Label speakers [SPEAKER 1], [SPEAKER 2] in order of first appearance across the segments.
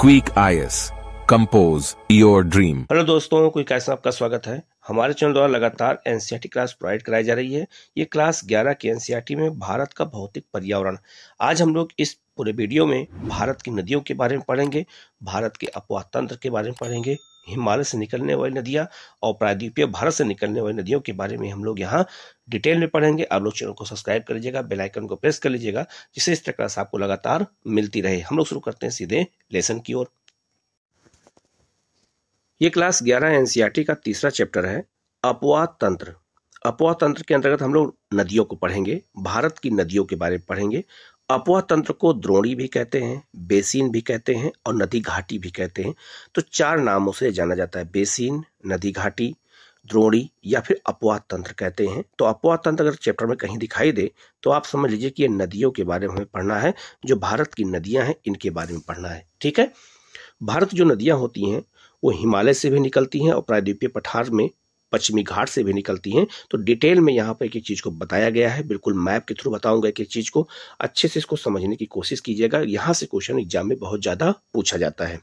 [SPEAKER 1] Quick IAS compose your dream.
[SPEAKER 2] Hello दोस्तों, quick IAS में आपका स्वागत है। हमारे चैनल द्वारा लगातार एनसीईआरटी क्लास प्रोवाइड कराई जा रही है। ये क्लास 11 की एनसीईआरटी में भारत का भौतिक पर्यावरण। आज हम लोग इस पूरे वीडियो में भारत की नदियों के बारे में पढ़ेंगे, भारत के अपवाह तंत्र के बारे में पढ़ेंगे, हिमालय से निकलने वाली नदियां और प्रायद्वीपीय भारत से निकलने वाली नदियों के बारे में हम लोग यहाँ डिटेल में पढ़ेंगे। आप लोग चैनल को सब्सक्राइब कर लीजिएगा, बेल आइकन को प्रेस कर लीजिएगा, जिससे इस तरह क्लास आपको लगातार मिलती रहे। हम लोग शुरू करते हैं सीधे लेसन की ओर। ये क्लास 11 एनसीईआरटी का तीसरा चैप्टर है, अपवाह तंत्र। अपवाह तंत्र के अंतर्गत हम लोग नदियों को पढ़ेंगे, भारत की नदियों के बारे में पढ़ेंगे। अपवाह तंत्र को द्रोणी भी कहते हैं, बेसिन भी कहते हैं और नदी घाटी भी कहते हैं। तो चार नामों से जाना जाता है, बेसिन, नदी घाटी, द्रोणी या फिर अपवाह तंत्र कहते हैं। तो अपवाह तंत्र अगर चैप्टर में कहीं दिखाई दे तो आप समझ लीजिए कि ये नदियों के बारे में हमें पढ़ना है, जो भारत की नदियां हैं इनके बारे में पढ़ना है। ठीक है। भारत जो नदियां होती हैं वो हिमालय से भी निकलती हैं और प्रायद्वीपीय पठार में पश्चिमी घाट से भी निकलती हैं। तो डिटेल में यहाँ पर एक एक चीज को बताया गया है, बिल्कुल मैप के थ्रू बताऊंगा एक एक चीज को। अच्छे से इसको समझने की कोशिश कीजिएगा, यहाँ से क्वेश्चन एग्जाम में बहुत ज्यादा पूछा जाता है।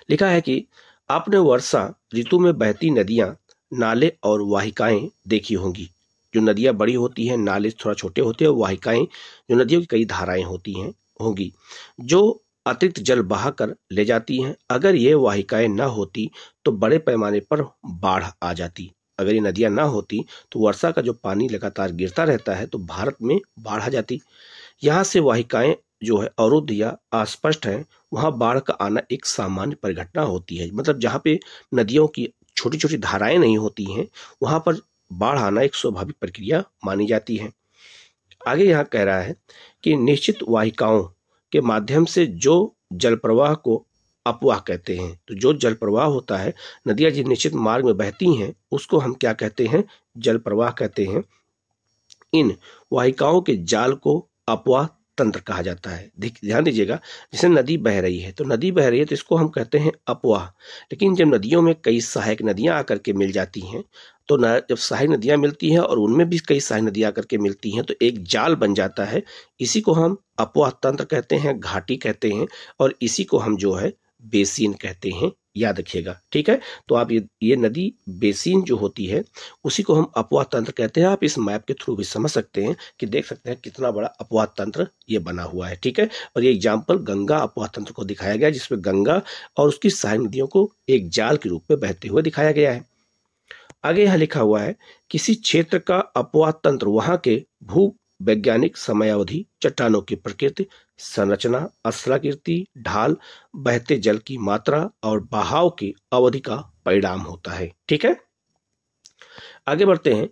[SPEAKER 2] लिखा है कि आपने वर्षा ऋतु में बहती नदियां, नाले और वाहिकाएं देखी होंगी। जो नदियां बड़ी होती हैं, नाले थोड़ा छोटे होते हैं, और वाहिकाएं जो नदियों की कई धाराएं होती हैं होंगी, जो अतिरिक्त जल बहाकर ले जाती हैं। अगर ये वाहिकाएं न होती तो बड़े पैमाने पर बाढ़ आ जाती। अगर ये नदियां ना होती तो वर्षा का जो पानी लगातार गिरता रहता है तो भारत में बाढ़ आ जाती। यहाँ से वाहिकाएं जो है अवरुद्ध या अस्पष्ट हैं, वहां बाढ़ का आना एक सामान्य परिघटना होती है। मतलब जहाँ पे नदियों की छोटी छोटी धाराएं नहीं होती हैं, वहां पर बाढ़ आना एक स्वाभाविक प्रक्रिया मानी जाती है। आगे यहाँ कह रहा है कि निश्चित वाहिकाओं के माध्यम से जो जल प्रवाह को अपवाह कहते हैं। तो जो जल प्रवाह होता है, नदियां जिस निश्चित मार्ग में बहती हैं उसको हम क्या कहते हैं? जल प्रवाह कहते हैं। इन वाहिकाओं के जाल को अपवाह तंत्र कहा जाता है। ध्यान दीजिएगा, जैसे नदी बह रही है तो नदी बह रही है तो इसको हम कहते हैं अपवाह। लेकिन जब नदियों में कई सहायक नदियां आकर के मिल जाती हैं, तो जब सहायक नदियां मिलती हैं और उनमें भी कई सहायक नदियां आकर के मिलती हैं तो एक जाल बन जाता है। इसी को हम अपवाह तंत्र कहते हैं, घाटी कहते हैं, और इसी को हम जो है बेसिन कहते हैं। याद रखिएगा, ठीक है। तो आप ये नदी बेसिन जो होती है उसी को हम अपवाह तंत्र कहते हैं। आप इस मैप के थ्रू भी समझ सकते हैं कि देख सकते हैं कितना बड़ा अपवाह तंत्र ये बना हुआ है। ठीक है। और ये एग्जाम्पल गंगा अपवाह तंत्र को दिखाया गया, जिसमें गंगा और उसकी सहायक नदियों को एक जाल के रूप में बहते हुए दिखाया गया है। आगे यहाँ लिखा हुआ है, किसी क्षेत्र का अपवाह तंत्र वहां के भू वैज्ञानिक समयावधि, चट्टानों की प्रकृति, संरचना, अस्त्राकृति, ढाल, बहते जल की मात्रा और बहाव की अवधि का परिणाम होता है। ठीक है। आगे बढ़ते हैं।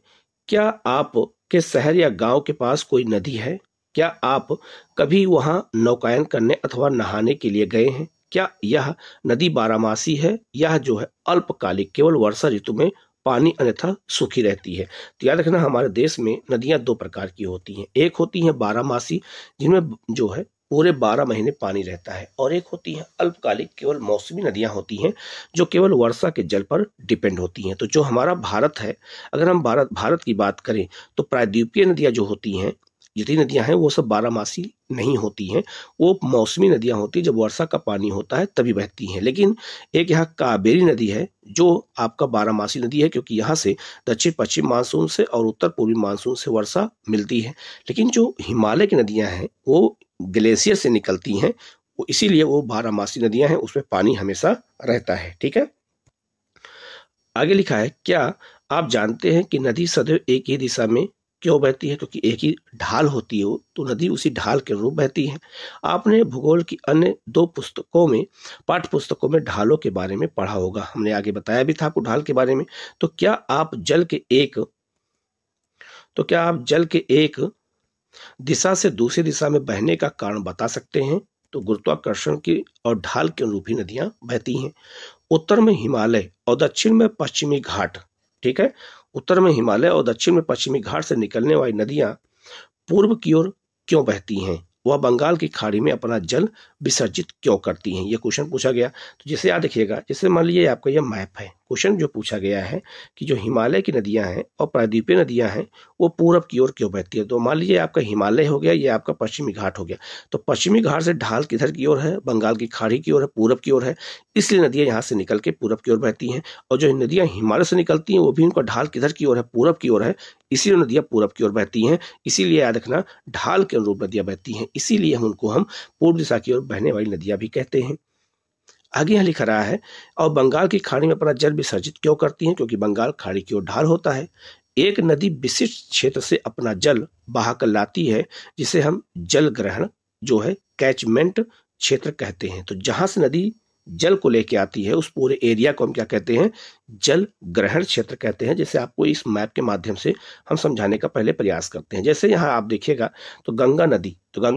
[SPEAKER 2] क्या आप के शहर या गांव के पास कोई नदी है? क्या आप कभी वहां नौकायन करने अथवा नहाने के लिए गए हैं? क्या यह नदी बारहमासी है? यह जो है अल्पकालिक, केवल वर्षा ऋतु में पानी अन्यथा सूखी रहती है। तो याद रखना, हमारे देश में नदियां दो प्रकार की होती हैं। एक होती हैं बारहमासी, जिनमें जो है पूरे 12 महीने पानी रहता है, और एक होती है अल्पकालिक, केवल मौसमी नदियां होती हैं जो केवल वर्षा के जल पर डिपेंड होती हैं। तो जो हमारा भारत है, अगर हम भारत की बात करें तो प्रायद्वीपीय नदियां जो होती हैं, जितनी नदियां हैं वो सब बारहमासी नहीं होती हैं, वो मौसमी नदियां होती हैं। जब वर्षा का पानी होता है तभी बहती हैं। लेकिन एक यहाँ कावेरी नदी है जो आपका बारहमासी नदी है, क्योंकि यहाँ से दक्षिण पश्चिम मानसून से और उत्तर पूर्वी मानसून से वर्षा मिलती है। लेकिन जो हिमालय की नदियां हैं वो ग्लेशियर से निकलती हैं, इसीलिए वो बारहमासी नदियां हैं, उसमें पानी हमेशा रहता है। ठीक है। आगे लिखा है, क्या आप जानते हैं कि नदी सदैव एक ही दिशा में क्यों बहती है? क्योंकि एक ही ढाल होती है वो, तो नदी उसी ढाल के अनुरूप बहती है। आपने भूगोल की अन्य दो पुस्तकों में, पाठ्य पुस्तकों में ढालों के बारे में पढ़ा होगा। हमने आगे बताया भी था आपको ढाल के बारे में। तो क्या आप जल के एक दिशा से दूसरी दिशा में बहने का कारण बता सकते हैं? तो गुरुत्वाकर्षण की और ढाल के अनुरूप ही नदियां बहती हैं। उत्तर में हिमालय और दक्षिण में पश्चिमी घाट, ठीक है, उत्तर में हिमालय और दक्षिण में पश्चिमी घाट से निकलने वाली नदियां पूर्व की ओर क्यों बहती हैं? वह बंगाल की खाड़ी में अपना जल विसर्जित क्यों करती हैं? यह क्वेश्चन पूछा गया। तो जैसे याद रखिएगा, जैसे मान लीजिए आपका यह मैप है, क्वेश्चन जो पूछा गया है कि जो हिमालय की नदियां हैं और प्रायद्वीपीय नदियां हैं वो पूरब की ओर क्यों बहती है। तो मान लीजिए आपका हिमालय हो गया, ये आपका पश्चिमी घाट हो गया, तो पश्चिमी घाट से ढाल किधर की ओर है, बंगाल की खाड़ी की ओर है, पूरब की ओर है, इसलिए नदियां यहाँ से निकल के पूरब की ओर बहती हैं। और जो नदियां हिमालय से निकलती हैं वो भी उनका ढाल किधर की ओर है, पूरब की ओर है, इसीलिए नदियां पूरब की ओर बहती हैं। इसीलिए याद रखना ढाल के अनुरूप नदियां बहती हैं, इसीलिए हम पूर्व दिशा की ओर बहने वाली नदियां भी कहते हैं। आगे यहाँ लिखा रहा है, और बंगाल की खाड़ी में अपना जल विसर्जित क्यों करती हैं, क्योंकि बंगाल खाड़ी की ओर ढाल होता है। एक नदी विशिष्ट क्षेत्र से अपना जल बहाकर लाती है, जिसे हम जल ग्रहण जो है कैचमेंट क्षेत्र कहते हैं। तो जहां से नदी जल को लेके आती है उस पूरे एरिया को हम क्या कहते हैं, जल ग्रहण क्षेत्र कहते हैं। जैसे आपको इस मैप के माध्यम से हम समझाने का पहले प्रयास करते हैं। जैसे यहाँ आप देखिएगा तो गंगा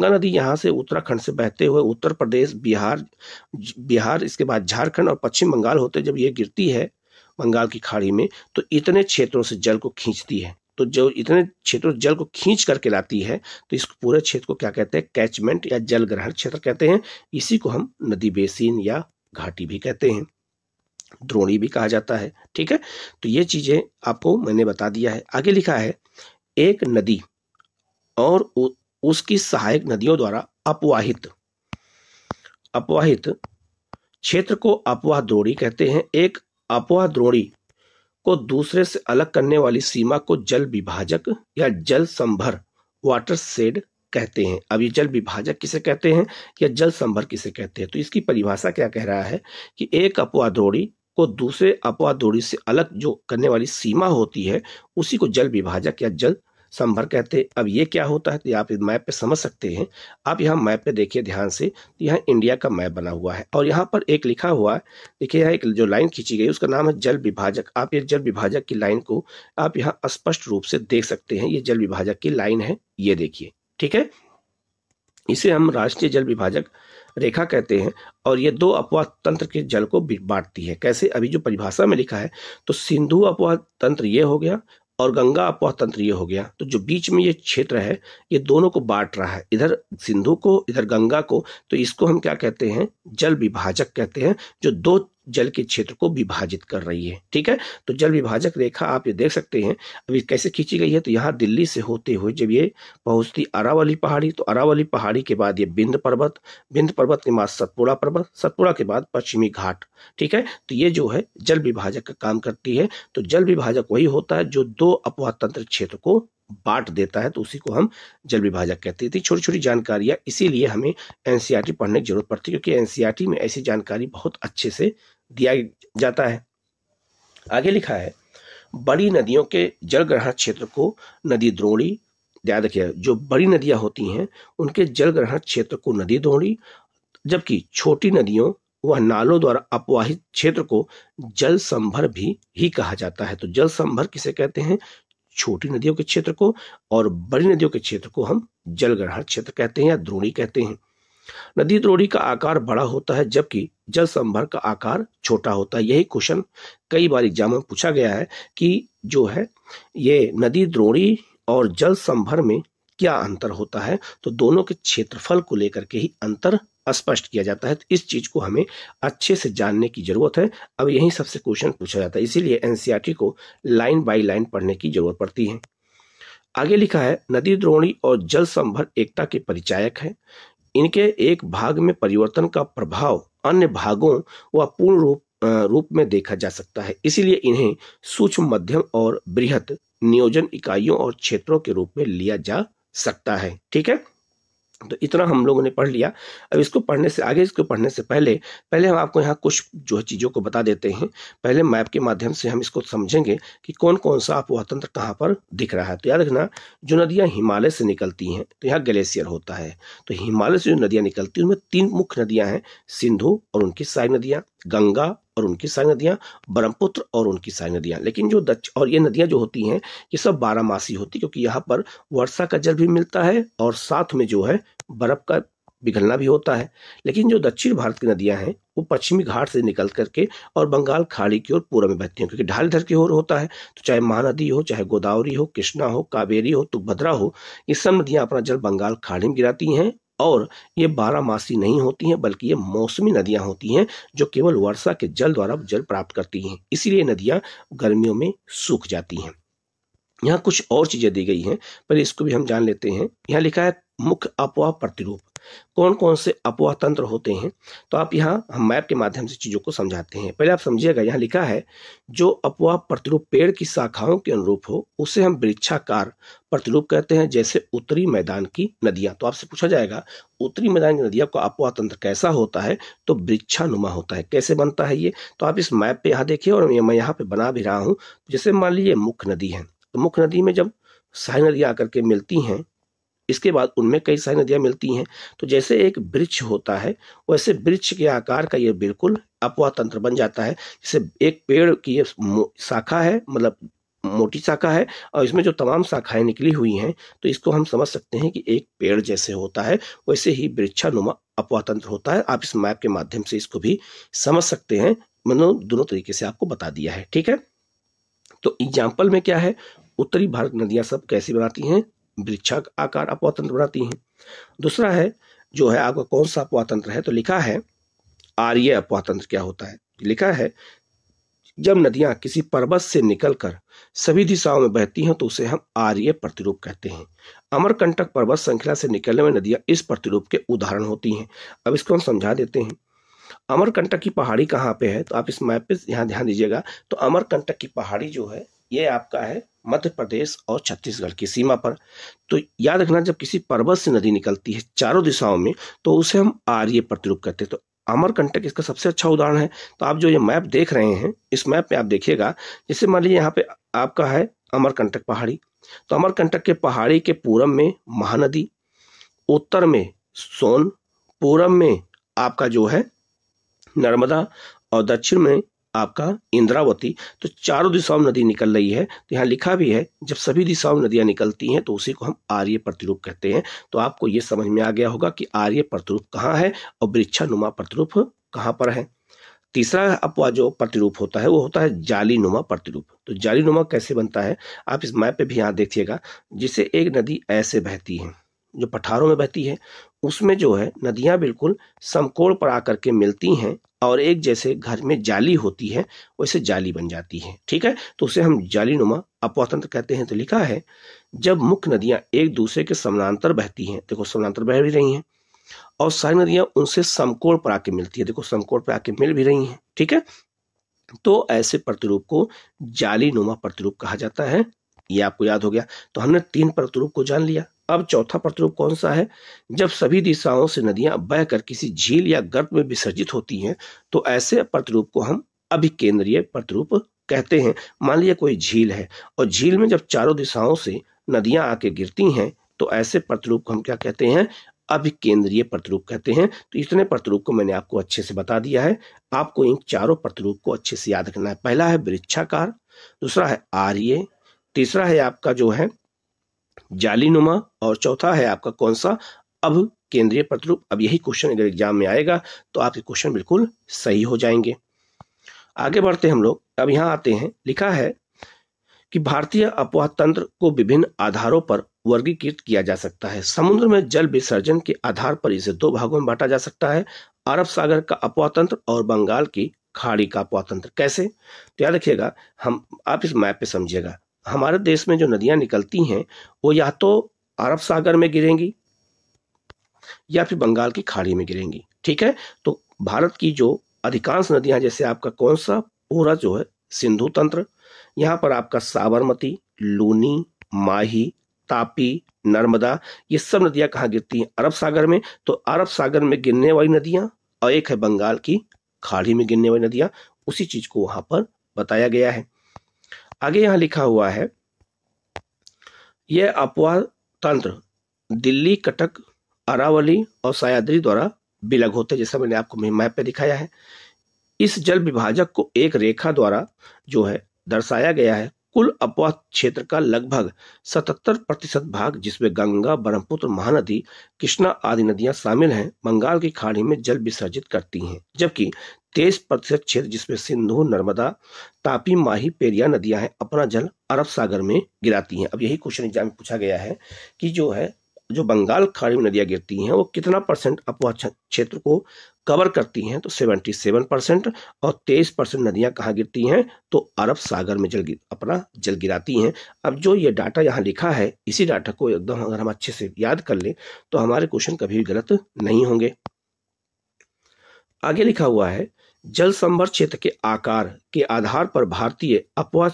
[SPEAKER 2] नदी यहाँ से उत्तराखंड से बहते हुए उत्तर प्रदेश, बिहार, इसके बाद झारखंड और पश्चिम बंगाल होते जब ये गिरती है बंगाल की खाड़ी में, तो इतने क्षेत्रों से जल को खींचती है। तो जो इतने क्षेत्रों जल को खींच करके लाती है, तो इस पूरे क्षेत्र को क्या कहते हैं, कैचमेंट या जल ग्रहण क्षेत्र कहते हैं। इसी को हम नदी बेसिन या घाटी भी कहते हैं, द्रोणी भी कहा जाता है। ठीक है, तो ये चीजें आपको मैंने बता दिया है। आगे लिखा है, एक नदी और उसकी सहायक नदियों द्वारा अपवाहित क्षेत्र को अपवाह द्रोणी कहते हैं। एक अपवाह द्रोणी को दूसरे से अलग करने वाली सीमा को जल विभाजक या जल संभर वाटर शेड कहते हैं। अब ये जल विभाजक किसे कहते हैं या जल संभर किसे कहते हैं, तो इसकी परिभाषा क्या कह रहा है कि एक अपवाह द्रोणी को दूसरे अपवाह द्रोणी से अलग जो करने वाली सीमा होती है उसी को जल विभाजक या जल संभर कहते हैं। अब ये क्या होता है तो आप इस मैप पे समझ सकते हैं। आप यहाँ मैप पे देखिए ध्यान से, तो यहाँ इंडिया का मैप बना हुआ है और यहाँ पर एक लिखा हुआ है, देखिए यहाँ एक जो लाइन खींची गई उसका नाम है जल विभाजक। आप ये जल विभाजक की लाइन को आप यहाँ स्पष्ट रूप से देख सकते हैं, ये जल विभाजक की लाइन है, ये देखिए। ठीक है, इसे हम राष्ट्रीय जल विभाजक रेखा कहते हैं और ये दो अपवाह तंत्र के जल को बांटती है। कैसे, अभी जो परिभाषा में लिखा है तो सिंधु अपवाह तंत्र ये हो गया और गंगा अपवाह तंत्र ये हो गया। तो जो बीच में ये क्षेत्र है ये दोनों को बांट रहा है, इधर सिंधु को इधर गंगा को, तो इसको हम क्या कहते हैं, जल विभाजक कहते हैं, जो दो जल के क्षेत्र को विभाजित कर रही है। ठीक है, तो जल विभाजक रेखा आप ये देख सकते हैं अभी कैसे खींची गई है। तो यहाँ दिल्ली से होते हुए जब ये पहुंचती अरावली पहाड़ी, तो अरावली पहाड़ी के बाद ये विंध्य पर्वत के बाद सतपुड़ा के बाद पश्चिमी घाट। ठीक है, तो ये जो है जल विभाजक का काम करती है। तो जल विभाजक वही होता है जो दो अपवाह तंत्र क्षेत्र को बांट देता है, तो उसी को हम जल विभाजक कहते हैं। छोटी छोटी जानकारियां, इसीलिए हमें एनसीईआरटी पढ़ने की जरूरत पड़ती है, क्योंकि एनसीईआरटी में ऐसी जानकारी बहुत अच्छे से दिया जाता है। आगे लिखा है, बड़ी नदियों के जल ग्रहण क्षेत्र को नदी द्रोणी, याद रखिए जो बड़ी नदियां होती हैं उनके जल ग्रहण क्षेत्र को नदी द्रोणी, जबकि छोटी नदियों व नालों द्वारा अपवाहित क्षेत्र को जल संभर भी ही कहा जाता है। तो जल संभर किसे कहते हैं, छोटी नदियों के क्षेत्र को, और बड़ी नदियों के क्षेत्र को हम जल ग्रहण क्षेत्र कहते हैं या द्रोणी कहते हैं। नदी द्रोणी का आकार बड़ा होता है जबकि जल संभर का आकार छोटा होता है। यही क्वेश्चन कई बार एग्जाम में पूछा गया है कि जो है ये नदी द्रोणी और जल संभर में क्या अंतर होता है, तो दोनों के क्षेत्रफल को लेकर के ही अंतर स्पष्ट किया जाता है। तो इस चीज को हमें अच्छे से जानने की जरूरत है। अब यही सबसे क्वेश्चन पूछा जाता है, इसीलिए एनसीईआरटी को लाइन बाय लाइन पढ़ने की जरूरत पड़ती है। आगे लिखा है, नदी द्रोणी और जल संभर एकता के परिचायक है। इनके एक भाग में परिवर्तन का प्रभाव अन्य भागों व पूर्ण रूप में देखा जा सकता है, इसीलिए इन्हें सूक्ष्म, मध्यम और बृहत नियोजन इकाइयों और क्षेत्रों के रूप में लिया जा सकता है। ठीक है, तो इतना हम लोगों ने पढ़ लिया। अब इसको पढ़ने से पहले हम आपको यहाँ कुछ जो है चीज़ों को बता देते हैं। पहले मैप के माध्यम से हम इसको समझेंगे कि कौन कौन सा अपवाह तंत्र कहाँ पर दिख रहा है। तो याद रखना, जो नदियाँ हिमालय से निकलती हैं तो यहाँ ग्लेशियर होता है। तो हिमालय से जो नदियाँ निकलती हैं उनमें तीन मुख्य नदियाँ हैं, सिंधु और उनकी सहायक नदियाँ, गंगा और उनकी सहायक नदियाँ, ब्रह्मपुत्र और उनकी सहायक नदियाँ। लेकिन जो और ये नदियाँ जो होती हैं ये सब 12 होती, क्योंकि यहाँ पर वर्षा का जल भी मिलता है और साथ में जो है बर्फ का पिघलना भी होता है। लेकिन जो दक्षिण भारत की नदियां हैं वो पश्चिमी घाट से निकल करके और बंगाल खाड़ी की ओर पूर्व में बहती हैं, क्योंकि ढाल इधर की ओर होता है। तो चाहे महानदी हो, चाहे गोदावरी हो, कृष्णा हो, कावेरी हो, तुंगभद्रा हो, ये सब नदियां अपना जल बंगाल खाड़ी में गिराती हैं और ये बारहमासी नहीं होती हैं, बल्कि ये मौसमी नदियां होती हैं जो केवल वर्षा के जल द्वारा जल प्राप्त करती हैं। इसीलिए नदियां गर्मियों में सूख जाती हैं। यहाँ कुछ और चीजें दी गई हैं, पर इसको भी हम जान लेते हैं। यहाँ लिखा है मुख्य अपवाह प्रतिरूप। कौन कौन से अपवाह तंत्र होते हैं, तो आप यहाँ हम मैप के माध्यम से चीजों को समझाते हैं। पहले आप समझिएगा, यहाँ लिखा है जो अपवाह प्रतिरूप पेड़ की शाखाओं के अनुरूप हो उसे हम वृक्षाकार प्रतिरूप कहते हैं, जैसे उत्तरी मैदान की नदियां। तो आपसे पूछा जाएगा उत्तरी मैदान की नदियां का अपवाह तंत्र कैसा होता है, तो वृक्षानुमा होता है। कैसे बनता है ये, तो आप इस मैप पे यहाँ देखिए, और मैं यहाँ पे बना भी रहा हूँ। जैसे मान लीजिए मुख्य नदी है, तो मुख्य नदी में जब सहायक नदियां आकर के मिलती हैं, इसके बाद उनमें कई सारी नदियां मिलती हैं, तो जैसे एक वृक्ष होता है वैसे वृक्ष के आकार का ये बिल्कुल अपवाह तंत्र बन जाता है। जैसे एक पेड़ की ये शाखा है, मतलब मोटी शाखा है, और इसमें जो तमाम शाखाएं निकली हुई हैं, तो इसको हम समझ सकते हैं कि एक पेड़ जैसे होता है, वैसे ही वृक्षानुमा अपवाह तंत्र होता है। आप इस मैप के माध्यम से इसको भी समझ सकते हैं। मैंने दोनों तरीके से आपको बता दिया है, ठीक है। तो एग्जाम्पल में क्या है, उत्तरी भारत नदियां सब कैसी बनाती हैं, वृक्षा आकार अपवाह तंत्र बनाती हैं। दूसरा है जो है आपका कौन सा अपवाह तंत्र है, तो लिखा है आर्य अपवाह तंत्र क्या होता है। लिखा है जब नदियां किसी पर्वत से निकलकर सभी दिशाओं में बहती हैं तो उसे हम आर्य प्रतिरूप कहते हैं। अमरकंटक पर्वत श्रृंखला से निकलने में नदियां इस प्रतिरूप के उदाहरण होती हैं। अब इसको हम समझा देते हैं। अमरकंटक की पहाड़ी कहाँ पे है, तो आप इस मैप पे यहाँ ध्यान दीजिएगा। तो अमरकंटक की पहाड़ी जो है ये आपका है मध्य प्रदेश और छत्तीसगढ़ की सीमा पर। तो याद रखना, जब किसी पर्वत से नदी निकलती है चारों दिशाओं में तो उसे हम आर्य प्रतिरूप कहते हैं। तो अमरकंटक इसका सबसे अच्छा उदाहरण है। तो आप जो ये मैप देख रहे हैं, इस मैप में आप देखिएगा, जैसे मान लीजिए यहाँ पे आपका है अमरकंटक पहाड़ी, तो अमरकंटक के पहाड़ी के पूरब में महानदी, उत्तर में सोन, पूरब में आपका जो है नर्मदा, और दक्षिण में आपका इंद्रावती। तो चारों दिशाओं में नदी निकल रही है। तो यहाँ लिखा भी है जब सभी दिशाओं में नदियां निकलती हैं तो उसी को हम आर्य प्रतिरूप कहते हैं। तो आपको ये समझ में आ गया होगा कि आर्य प्रतिरूप कहाँ है और वृक्षानुमा प्रतिरूप कहाँ पर है। तीसरा अपवाह जो प्रतिरूप होता है वो होता है जालीनुमा प्रतिरूप। तो जालीनुमा कैसे बनता है, आप इस मैप पे भी यहाँ देखिएगा। जिसे एक नदी ऐसे बहती है, जो पठारों में बहती है, उसमें जो है नदियां बिल्कुल समकोण पर आकर के मिलती हैं और एक जैसे घर में जाली होती है वैसे जाली बन जाती है, ठीक है। तो उसे हम जालीनुमा अपवाह तंत्र कहते हैं। तो लिखा है जब मुख्य नदियां एक दूसरे के समानांतर बहती हैं, देखो समानांतर बह भी रही हैं, और सारी नदियां उनसे समकोण पर आके मिलती है, देखो समकोण पर आके मिल भी रही हैं, ठीक है। तो ऐसे प्रतिरूप को जालीनुमा प्रतिरूप कहा जाता है। ये आपको याद हो गया। तो हमने 3 प्रतिरूप को जान लिया। अब चौथा प्रतिरूप कौन सा है, जब सभी दिशाओं से नदियां बहकर किसी झील या गर्त में विसर्जित होती हैं तो ऐसे प्रतिरूप को हम अभिकेंद्रीय प्रतिरूप कहते हैं। मान लीजिए कोई झील है और झील में जब चारों दिशाओं से नदियां आके गिरती हैं तो ऐसे प्रतिरूप को हम क्या कहते हैं, अभिकेंद्रीय प्रतिरूप कहते हैं। तो इतने प्रतिरूप को मैंने आपको अच्छे से बता दिया है। आपको इन चारों प्रतिरूप को अच्छे से याद रखना है। पहला है वृक्षाकार, दूसरा है आर्य, तीसरा है आपका जो है जालीनुमा, और चौथा है आपका कौन सा, अब केंद्रीय प्रतिरूप। अब यही क्वेश्चन अगर एग्जाम में आएगा तो आपके क्वेश्चन बिल्कुल सही हो जाएंगे। आगे बढ़ते हम लोग। अब यहाँ आते हैं, लिखा है कि भारतीय अपवाह तंत्र को विभिन्न आधारों पर वर्गीकृत किया जा सकता है। समुद्र में जल विसर्जन के आधार पर इसे 2 भागों में बांटा जा सकता है, अरब सागर का अपवाह तंत्र और बंगाल की खाड़ी का अपवाह तंत्र। कैसे, तो याद रखिएगा, आप इस मैप पे समझिएगा। हमारे देश में जो नदियां निकलती हैं वो या तो अरब सागर में गिरेंगी या फिर बंगाल की खाड़ी में गिरेंगी, ठीक है। तो भारत की जो अधिकांश नदियां, जैसे आपका कौन सा पूरा जो है सिंधु तंत्र, यहाँ पर आपका साबरमती, लूनी, माही, तापी, नर्मदा, ये सब नदियां कहाँ गिरती हैं, अरब सागर में। तो अरब सागर में गिरने वाली नदियां और एक है बंगाल की खाड़ी में गिरने वाली नदियां, उसी चीज को वहां पर बताया गया है। आगे यहाँ लिखा हुआ है यह अपवाह तंत्र दिल्ली, कटक, अरावली और सह्याद्री द्वारा विलग होते, जैसा मैंने आपको मैप पे दिखाया है। इस जल विभाजक को एक रेखा द्वारा जो है दर्शाया गया है। कुल अपवाह क्षेत्र का लगभग 77% भाग, जिसमें गंगा, ब्रह्मपुत्र, महानदी, कृष्णा आदि नदियां शामिल हैं, बंगाल की खाड़ी में जल विसर्जित करती हैं, जबकि 23% क्षेत्र, जिसमें सिंधु, नर्मदा, तापी, माही, पेरिया नदियां हैं, अपना जल अरब सागर में गिराती हैं। अब यही क्वेश्चन एग्जाम में पूछा गया है कि जो है जो बंगाल खाड़ी में नदियां गिरती हैं वो कितना परसेंट अपवाह क्षेत्र को कवर करती हैं, तो 77%। और 23% नदियां कहाँ गिरती हैं, तो अरब सागर में अपना जल गिराती हैं। अब जो ये डाटा यहाँ लिखा है, इसी डाटा को एकदम अगर हम अच्छे से याद कर लें तो हमारे क्वेश्चन कभी भी गलत नहीं होंगे। आगे लिखा हुआ है, जल संभर क्षेत्र के आकार के आधार पर भारतीय अपवाह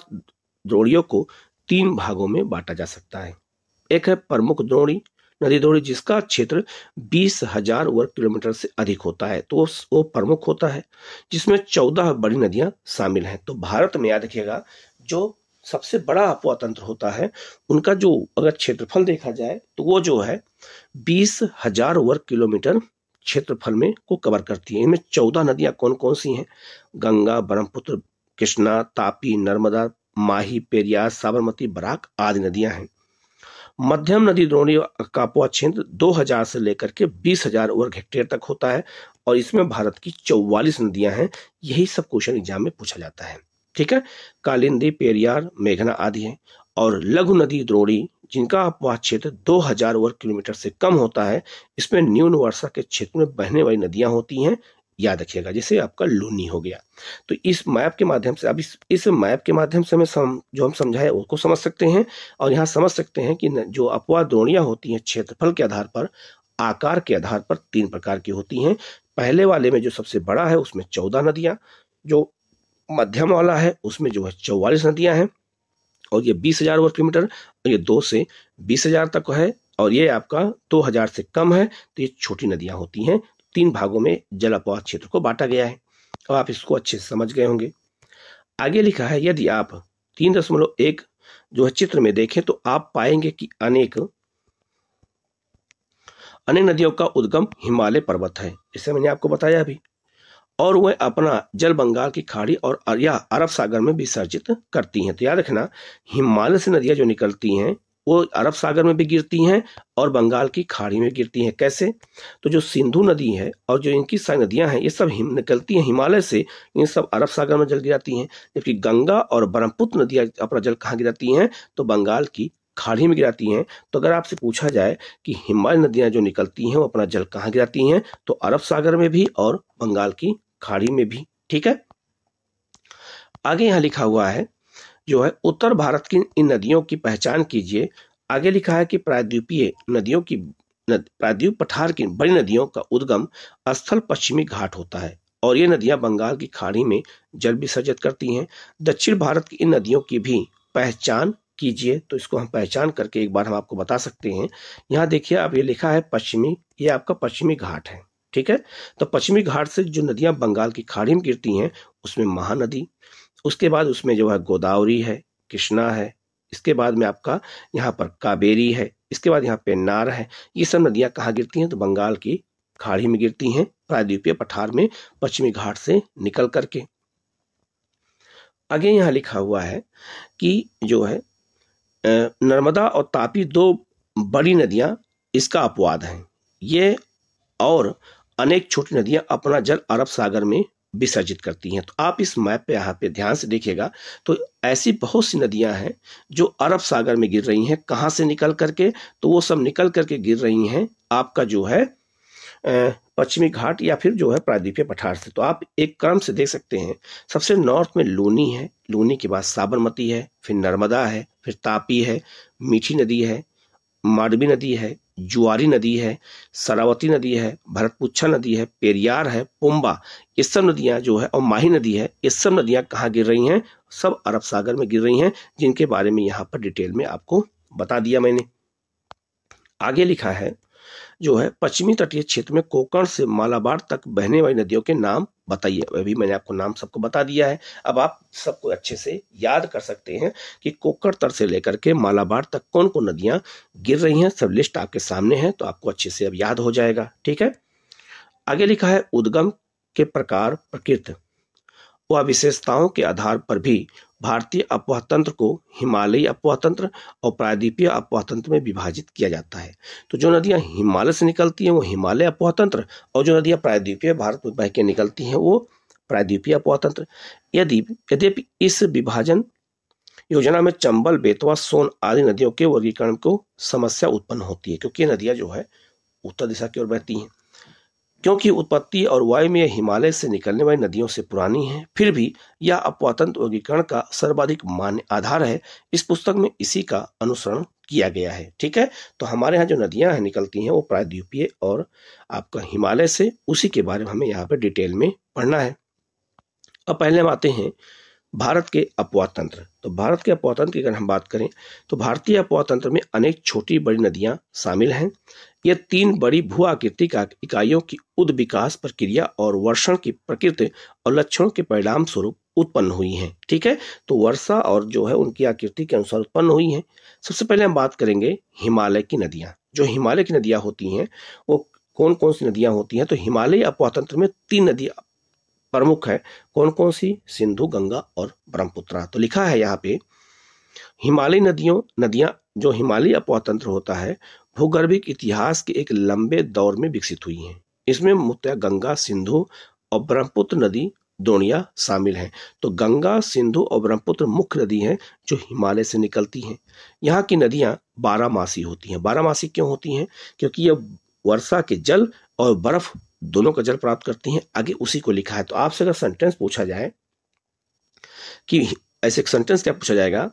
[SPEAKER 2] द्रोणियों को 3 भागों में बांटा जा सकता है। एक है प्रमुख द्रोणी, नदी द्रोणी, जिसका क्षेत्र 20,000 वर्ग किलोमीटर से अधिक होता है, तो वो प्रमुख होता है, जिसमें 14 बड़ी नदियां शामिल हैं। तो भारत में याद रखिएगा, जो सबसे बड़ा अपवाह तंत्र होता है उनका जो अगर क्षेत्रफल देखा जाए तो वो जो है 20,000 वर्ग किलोमीटर क्षेत्रफल में को कवर करती है। इनमें 14 नदियां कौन कौन सी हैं, गंगा, ब्रह्मपुत्र, कृष्णा, तापी, नर्मदा, माही, पेरियार, साबरमती, बराक आदि नदियां हैं। मध्यम नदी द्रोणी का अपवाह क्षेत्र 2000 से लेकर के 20,000 वर्ग हेक्टेयर तक होता है और इसमें भारत की 44 नदियां हैं। यही सब क्वेश्चन एग्जाम में पूछा जाता है, ठीक है। कालिंदी, पेरियार, मेघना आदि हैं। और लघु नदी द्रोणी जिनका अपवाह क्षेत्र 2000 वर्ग किलोमीटर से कम होता है, इसमें न्यून वर्षा के क्षेत्र में बहने वाली नदियां होती हैं, याद रखिएगा, जैसे आपका लूनी हो गया। तो इस मैप के माध्यम से, अब इस मैप के माध्यम से हमें जो हम समझाए उसको समझ सकते हैं। और यहाँ समझ सकते हैं कि जो अपवाह द्रोणियां होती हैं क्षेत्रफल के आधार पर, आकार के आधार पर 3 प्रकार की होती हैं। पहले वाले में जो सबसे बड़ा है उसमें 14 नदियां, जो मध्यम वाला है उसमें जो है 44 नदियां हैं, और ये 20,000 वर्ग किलोमीटर, और ये 2 से 20,000 तक है, और ये आपका 2000 से कम है, तो ये छोटी नदियां होती हैं। 3 भागों में जल अपवाह क्षेत्र को बांटा गया है और आप इसको अच्छे से समझ गए होंगे। आगे लिखा है, यदि आप 3.1 जो है चित्र में देखें तो आप पाएंगे कि अनेक नदियों का उद्गम हिमालय पर्वत है, जैसे मैंने आपको बताया अभी, और वह अपना जल बंगाल की खाड़ी और या अरब सागर में विसर्जित करती हैं। तो याद रखना, हिमालय से नदियां जो निकलती हैं वो अरब सागर में भी गिरती हैं और बंगाल की खाड़ी में गिरती हैं। कैसे? तो जो सिंधु नदी है और जो इनकी सारी नदियां हैं, ये सब निकलती हैं हिमालय से, इन सब अरब सागर में जल गिराती हैं। जबकि गंगा और ब्रह्मपुत्र नदियां अपना जल कहाँ गिराती हैं, तो बंगाल की खाड़ी में गिराती हैं। तो अगर आपसे पूछा जाए कि हिमालय नदियां जो निकलती हैं वो अपना जल कहाँ गिराती हैं, तो अरब सागर में भी और बंगाल की खाड़ी में भी, ठीक है। आगे यहाँ लिखा हुआ है, जो है उत्तर भारत की इन नदियों की पहचान कीजिए। आगे लिखा है कि प्रायद्वीपीय नदियों की प्रायद्वीप पठार की बड़ी नदियों का उद्गम स्थल पश्चिमी घाट होता है और ये नदियां बंगाल की खाड़ी में जल विसर्जित करती हैं। दक्षिण भारत की इन नदियों की भी पहचान कीजिए। तो इसको हम पहचान करके एक बार हम आपको बता सकते हैं। यहाँ देखिए, अब ये लिखा है पश्चिमी, ये आपका पश्चिमी घाट है, ठीक है। तो पश्चिमी घाट से जो नदियां बंगाल की खाड़ी में गिरती हैं उसमें महानदी, उसके बाद उसमें जो है गोदावरी है, कृष्णा है, इसके बाद में आपका यहाँ पर कावेरी है, इसके बाद यहाँ पेन्नार है। ये सब नदियां कहाँ गिरती हैं, तो बंगाल की खाड़ी में गिरती हैं, प्रायद्वीपीय पठार में पश्चिमी घाट से निकल करके। आगे यहाँ लिखा हुआ है कि जो है नर्मदा और तापी 2 बड़ी नदियां इसका अपवाद हैं। ये और अनेक छोटी नदियां अपना जल अरब सागर में विसर्जित करती हैं। तो आप इस मैप पे यहाँ पे ध्यान से देखिएगा, तो ऐसी बहुत सी नदियां हैं जो अरब सागर में गिर रही हैं। कहाँ से निकल करके, तो वो सब निकल करके गिर रही हैं आपका जो है पश्चिमी घाट या फिर जो है प्रायद्वीपीय पठार से। तो आप एक क्रम से देख सकते हैं, सबसे नॉर्थ में लूनी है, लूनी के बाद साबरमती है, फिर नर्मदा है, फिर तापी है, मीठी नदी है, मांडवी नदी है, जुआरी नदी है, शरावती नदी है, भरतपुच्छा नदी है, पेरियार है, पुम्बा, ये सब नदियां जो है, और माही नदी है, ये सब नदियां कहाँ गिर रही हैं, सब अरब सागर में गिर रही हैं, जिनके बारे में यहाँ पर डिटेल में आपको बता दिया मैंने। आगे लिखा है, जो है पश्चिमी तटीय क्षेत्र में कोंकण से मालाबार तक बहने वाली नदियों के नाम बताइए। अभी मैंने आपको नाम सबको बता दिया है। अब आप सबको अच्छे से याद कर सकते हैं कि कोंकण तट से लेकर के मालाबार तक कौन कौन नदियां गिर रही हैं। सब लिस्ट आपके सामने है, तो आपको अच्छे से अब याद हो जाएगा, ठीक है। आगे लिखा है, उद्गम के प्रकार, प्रकृति व विशेषताओं के आधार पर भी भारतीय अपवाह तंत्र को हिमालयी अपवाह तंत्र और प्रायद्वीपीय अपवाह तंत्र में विभाजित किया जाता है। तो जो नदियां हिमालय से निकलती हैं वो हिमालय अपवाह तंत्र, और जो नदियां प्रायद्वीपीय भारत में बह के निकलती हैं वो प्रायद्वीपीय अपवाह तंत्र। यद्यपि इस विभाजन योजना में चंबल, बेतवा, सोन आदि नदियों के वर्गीकरण को समस्या उत्पन्न होती है, क्योंकि ये नदियां जो है उत्तर दिशा की ओर बहती हैं। क्योंकि उत्पत्ति और वायु में हिमालय से निकलने वाली नदियों से पुरानी है, फिर भी यह अपवातंत्र वर्गीकरण का सर्वाधिक मान्य आधार है। इस पुस्तक में इसी का अनुसरण किया गया है। ठीक है, तो हमारे यहाँ जो नदियां हैं निकलती हैं वो प्रायद्वीपीय और आपका हिमालय से, उसी के बारे में हमें यहाँ पे डिटेल में पढ़ना है। अब पहले हम आते हैं भारत के अपवाद तंत्र। तो भारत के अपवाद तंत्र की अगर हम बात करें तो भारतीय अपवाद तंत्र में अनेक छोटी बड़ी नदियां शामिल हैं। ये 3 बड़ी भू आकृतिक इकाइयों की उद विकास प्रक्रिया और वर्षण की प्रकृति और लक्षणों के परिणाम स्वरूप उत्पन्न हुई हैं। ठीक है, तो वर्षा और जो है उनकी आकृति के अनुसार उत्पन्न हुई हैं। सबसे पहले हम बात करेंगे हिमालय की नदियां। जो हिमालय की नदियां होती हैं वो कौन कौन सी नदियां होती हैं? तो हिमालय अपवाद तंत्र में 3 नदियां प्रमुख है। कौन कौन सी? सिंधु, गंगा और ब्रह्मपुत्रा। तो लिखा है यहाँ पे हिमालयी नदियां जो हिमालयी अपवाद तंत्र होता है भूगर्भिक इतिहास के एक लंबे दौर में विकसित हुई हैं। इसमें मुख्यतः गंगा, सिंधु और ब्रह्मपुत्र नदी द्रोणियां शामिल हैं। तो गंगा, सिंधु और ब्रह्मपुत्र मुख्य नदी हैं जो हिमालय से निकलती हैं। यहाँ की नदियां 12मासी होती हैं। 12मासी क्यों होती हैं? क्योंकि ये वर्षा के जल और बर्फ दोनों का जल प्राप्त करती हैं। आगे उसी को लिखा है। तो आपसे अगर सेंटेंस पूछा जाए कि ऐसे एक सेंटेंस क्या पूछा जाएगा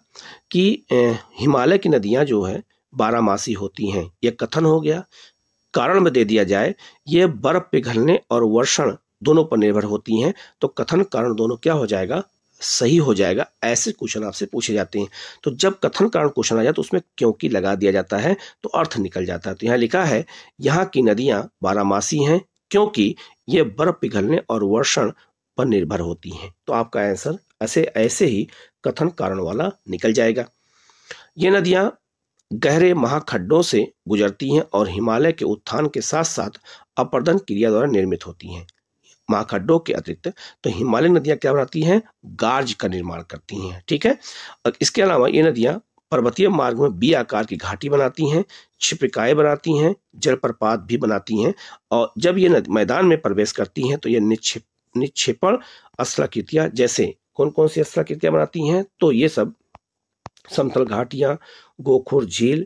[SPEAKER 2] कि हिमालय की नदियां जो है 12मासी होती हैं, यह कथन हो गया। कारण में दे दिया जाए ये बर्फ पिघलने और वर्षण दोनों पर निर्भर होती हैं, तो कथन कारण दोनों क्या हो जाएगा? सही हो जाएगा। ऐसे क्वेश्चन आपसे पूछे जाते हैं। तो जब कथन कारण क्वेश्चन आ जाए तो उसमें क्योंकि लगा दिया जाता है तो अर्थ निकल जाता है। तो यहाँ लिखा है यहाँ की नदियां 12मासी हैं क्योंकि ये बर्फ पिघलने और वर्षण पर निर्भर होती हैं। तो आपका आंसर ऐसे ही कथन कारण वाला निकल जाएगा। ये नदियां गहरे महाखड्डों से गुजरती हैं और हिमालय के उत्थान के साथ साथ अपरदन क्रिया द्वारा निर्मित होती हैं। महाखड्डों के अतिरिक्त तो हिमालय नदियां क्या बनाती हैं? गार्ज का निर्माण करती हैं। ठीक है, और इसके अलावा ये नदियां पर्वतीय मार्ग में बी आकार की घाटी बनाती हैं, छिप्रिकाएं बनाती हैं, जलप्रपात भी बनाती हैं। और जब ये मैदान में प्रवेश करती हैं तो ये निक्षेपण स्थलाकृतियां, जैसे कौन कौन सी स्थलाकृतियां बनाती हैं? तो ये सब समतल घाटियां, गोखुर झील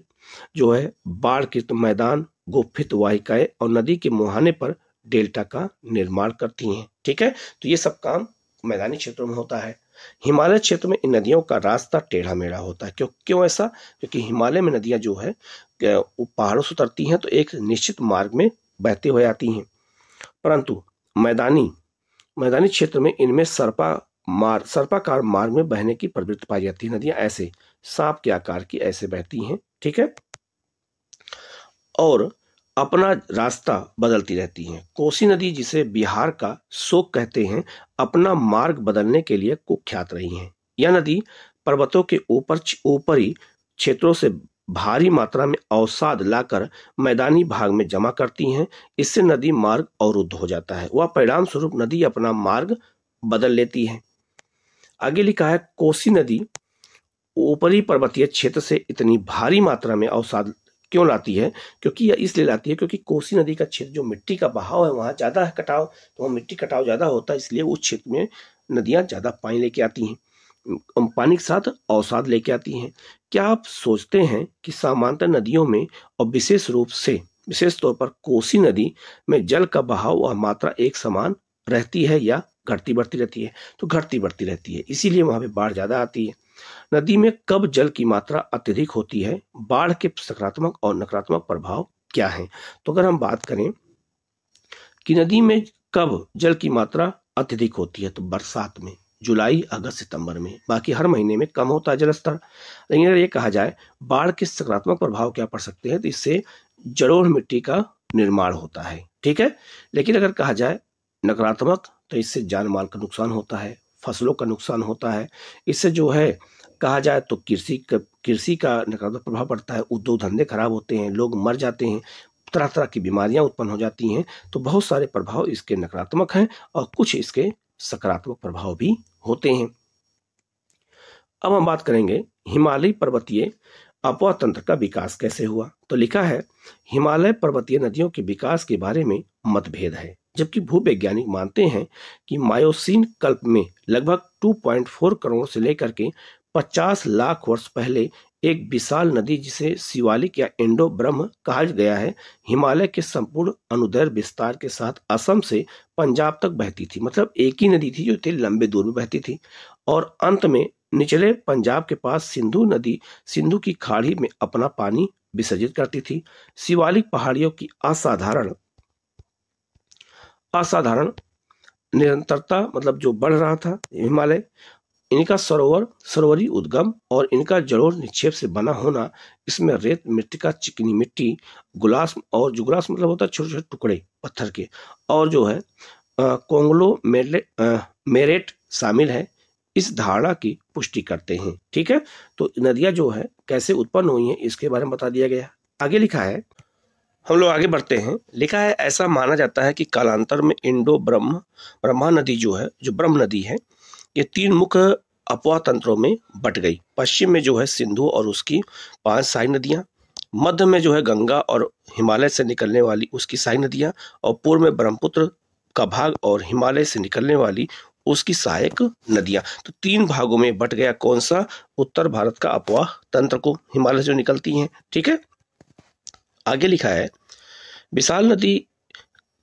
[SPEAKER 2] जो है, बाढ़ कृत मैदान, गोफित वाहिकाएं और नदी के मुहाने पर डेल्टा का निर्माण करती हैं। ठीक है, तो ये सब काम मैदानी क्षेत्रों में होता है। हिमालय क्षेत्र में इन नदियों का रास्ता टेढ़ा मेढ़ा होता है। क्यों ऐसा? क्योंकि हिमालय में नदियां जो है पहाड़ों से उतरती हैं तो एक निश्चित मार्ग में बहते हुए आती हैं, परंतु मैदानी क्षेत्र में इनमें सर्पाकार मार्ग में बहने की प्रवृत्ति पाई जाती है। नदियां ऐसे सांप के आकार की ऐसे बहती हैं। ठीक है, और अपना रास्ता बदलती रहती हैं। कोसी नदी, जिसे बिहार का शोक कहते हैं, अपना मार्ग बदलने के लिए कुख्यात रही हैं। यह नदी पर्वतों के ऊपरी क्षेत्रों से भारी मात्रा में अवसाद लाकर मैदानी भाग में जमा करती हैं। इससे नदी मार्ग अवरुद्ध हो जाता है। वह परिणाम स्वरूप नदी अपना मार्ग बदल लेती है। आगे लिखा है कोसी नदी ऊपरी पर्वतीय क्षेत्र से इतनी भारी मात्रा में अवसाद क्यों लाती है? क्योंकि यह इसलिए लाती है क्योंकि कोसी नदी का क्षेत्र जो मिट्टी का बहाव है वहां ज्यादा है, कटाव, तो वहाँ मिट्टी कटाव ज्यादा होता है, इसलिए उस क्षेत्र में नदियां ज्यादा पानी लेके आती हैं, पानी के साथ अवसाद लेके आती हैं। क्या आप सोचते हैं कि सामान्यतः नदियों में और विशेष तौर पर कोसी नदी में जल का बहाव और मात्रा एक समान रहती है या घटती बढ़ती रहती है? तो घटती बढ़ती रहती है, इसीलिए वहां पे बाढ़ ज्यादा आती है। नदी में कब जल की मात्रा अत्यधिक होती है? बाढ़ के सकारात्मक और नकारात्मक प्रभाव क्या हैं? तो अगर हम बात करें कि नदी में कब जल की मात्रा अत्यधिक होती है, तो बरसात में, जुलाई, अगस्त, सितंबर में। बाकी हर महीने में कम होता है जलस्तर। लेकिन अगर ये कहा जाए बाढ़ के सकारात्मक प्रभाव क्या पड़ सकते हैं, तो इससे जलोढ़ मिट्टी का निर्माण होता है। ठीक है, लेकिन अगर कहा जाए नकारात्मक, तो इससे जान माल का नुकसान होता है, फसलों का नुकसान होता है। इससे जो है कहा जाए तो कृषि का नकारात्मक प्रभाव पड़ता है, उद्योग धंधे खराब होते हैं, लोग मर जाते हैं, तरह तरह की बीमारियां उत्पन्न हो जाती हैं। तो बहुत सारे प्रभाव इसके नकारात्मक हैं और कुछ इसके सकारात्मक प्रभाव भी होते हैं। अब हम बात करेंगे हिमालयी पर्वतीय अपवाद तंत्र का विकास कैसे हुआ। तो लिखा है हिमालय पर्वतीय नदियों के विकास के बारे में मतभेद है, जबकि भूवैज्ञानिक मानते हैं कि मायोसीन कल्प में लगभग 2.4 करोड़ से लेकर के 50 लाख वर्ष पहले एक विशाल नदी जिसे शिवालिक या इंडो ब्रह्म कहा गया है, हिमालय के संपूर्ण अनुदैर्घ्य विस्तार के साथ असम से पंजाब तक बहती थी। मतलब एक ही नदी थी जो इतने लंबे दूर में बहती थी और अंत में निचले पंजाब के पास सिंधु नदी सिंधु की खाड़ी में अपना पानी विसर्जित करती थी। शिवालिक पहाड़ियों की असाधारण निरंतरता, मतलब जो बढ़ रहा था हिमालय, इनका सरोवरी उद्गम और इनका जलोढ़ निक्षेप से बना होना, इसमें रेत, मृत्तिका, चिकनी मिट्टी, गुलास और जुगलास मतलब होता है छोटे छोटे टुकड़े पत्थर के, और जो है कोंगलो मेरेट शामिल है, इस धारणा की पुष्टि करते हैं। ठीक है, तो नदियां जो है कैसे उत्पन्न हुई हैं इसके बारे में बता दिया गया। आगे लिखा है, हम लोग आगे बढ़ते हैं। लिखा है, ऐसा माना जाता है कि कालांतर में इंडो ब्रह्मा नदी जो है, जो ब्रह्म नदी है, ये 3 मुख्य अपवाह तंत्रों में बट गई। पश्चिम में जो है सिंधु और उसकी 5 सहायक नदियां, मध्य में जो है गंगा और हिमालय से निकलने वाली उसकी सहायक नदियां, और पूर्व में ब्रह्मपुत्र का भाग और हिमालय से निकलने वाली उसकी सहायक नदियां। तो 3 भागों में बट गया कौन सा? उत्तर भारत का अपवाह तंत्र को, हिमालय से जो निकलती हैं। ठीक है, आगे लिखा है, विशाल नदी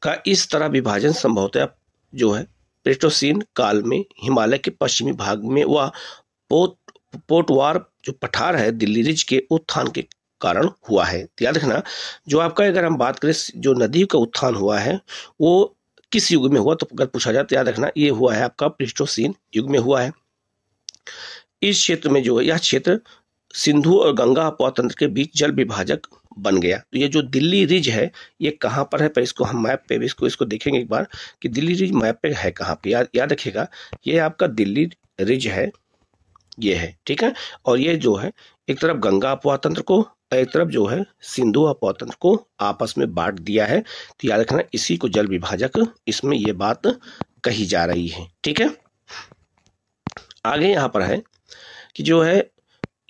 [SPEAKER 2] का इस तरह विभाजन संभवतः जो है प्लेटोसीन काल में हिमालय के पश्चिमी भाग में वह पोटवार जो पठार है दिल्ली रिज के उत्थान के कारण हुआ है। याद रखना, जो आपका अगर हम बात करें जो नदी का उत्थान हुआ है वो किस युग में हुआ, तो अगर पूछा जाए तो याद रखना ये हुआ है आपका प्लेटोसीन युग में हुआ है। इस क्षेत्र में जो है यह क्षेत्र सिंधु और गंगा अपवाह तंत्र के बीच जल विभाजक बन गया। तो ये जो दिल्ली रिज है ये कहाँ पर है, पर इसको हम मैप पे भी इसको देखेंगे एक बार कि दिल्ली रिज मैप पे है कहाँ पे। याद रखिएगा, ये आपका दिल्ली रिज है, ये है। ठीक है, और ये जो है एक तरफ गंगा अपवाह तंत्र को, एक तरफ जो है सिंधु अपवाह तंत्र को आपस में बांट दिया है। तो याद रखना, इसी को जल विभाजक, इसमें ये बात कही जा रही है। ठीक है, आगे यहाँ पर है कि जो है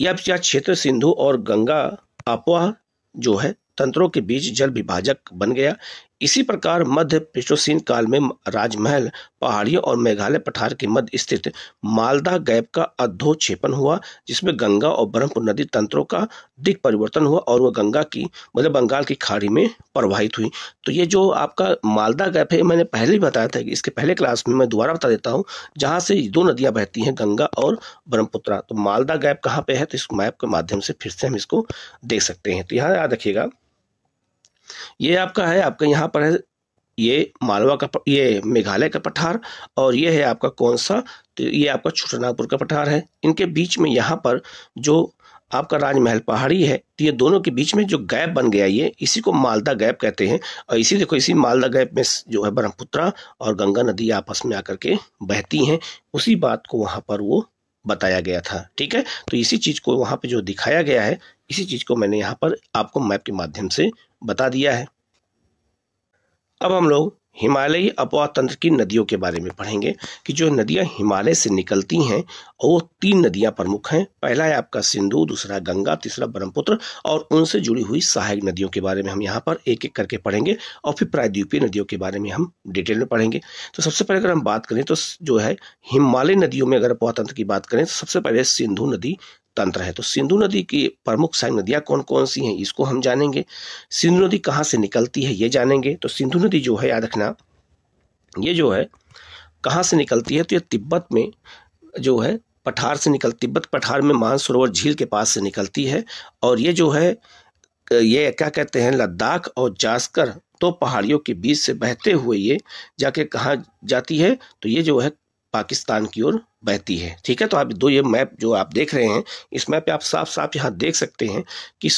[SPEAKER 2] यह क्षेत्र सिंधु और गंगा अपवाह जो है तंत्रों के बीच जल विभाजक बन गया। इसी प्रकार मध्य प्लेटोसीन काल में राजमहल पहाड़ियों और मेघालय पठार के मध्य स्थित मालदा गैप का अधोक्षेपण हुआ, जिसमें गंगा और ब्रह्मपुत्र नदी तंत्रों का दिक् परिवर्तन हुआ और वह गंगा की मतलब बंगाल की खाड़ी में प्रवाहित हुई। तो ये जो आपका मालदा गैप है, मैंने पहले ही बताया था कि इसके पहले क्लास में, मैं दोबारा बता देता हूँ, जहाँ से 2 नदियाँ बहती हैं, गंगा और ब्रह्मपुत्र। तो मालदा गैप कहाँ पे है, तो इस मैप के माध्यम से फिर से हम इसको देख सकते हैं। तो यहाँ याद रखिएगा, ये आपका है, आपका यहाँ पर है ये मालवा का, ये मेघालय का पठार, और ये है आपका कौन सा, तो ये आपका छोटानागपुर का पठार है। इनके बीच में यहाँ पर जो आपका राजमहल पहाड़ी है, तो ये दोनों के बीच में जो गैप बन गया, ये इसी को मालदा गैप कहते हैं। और इसी देखो, इसी मालदा गैप में जो है ब्रह्मपुत्र और गंगा नदी आपस में आकर के बहती हैं। उसी बात को वहाँ पर वो बताया गया था। ठीक है, तो इसी चीज को वहाँ पे जो दिखाया गया है, इसी चीज को मैंने यहाँ पर आपको मैप के माध्यम से बता दिया है। अब हम लोग हिमालयी अपवाह तंत्र की नदियों के बारे में पढ़ेंगे कि जो नदियां हिमालय से निकलती हैं वो 3 नदियां प्रमुख हैं। पहला है आपका सिंधु, दूसरा गंगा, तीसरा ब्रह्मपुत्र, और उनसे जुड़ी हुई सहायक नदियों के बारे में हम यहाँ पर एक एक करके पढ़ेंगे, और फिर प्रायद्वीपीय नदियों के बारे में हम डिटेल में पढ़ेंगे। तो सबसे पहले अगर हम बात करें तो जो है हिमालय नदियों में अगर अपवाह तंत्र की बात करें तो सबसे पहले सिंधु नदी तंत्र है। तो सिंधु नदी की प्रमुख सहायक नदियां कौन कौन सी हैं इसको हम जानेंगे। सिंधु नदी कहाँ से निकलती है ये जानेंगे। तो सिंधु नदी जो है याद रखना, ये जो है कहाँ से निकलती है, तो ये तिब्बत में जो है पठार से तिब्बत पठार में मानसरोवर झील के पास से निकलती है। और ये जो है ये क्या कहते हैं, लद्दाख और जास्कर 2 पहाड़ियों के बीच से बहते हुए ये जाके कहाँ जाती है, तो ये जो है पाकिस्तान की ओर बहती है। ठीक है, तो आप ये मैप जो आप देख रहे हैं, इस मैप पे आप साफ साफ यहाँ देख सकते हैं कि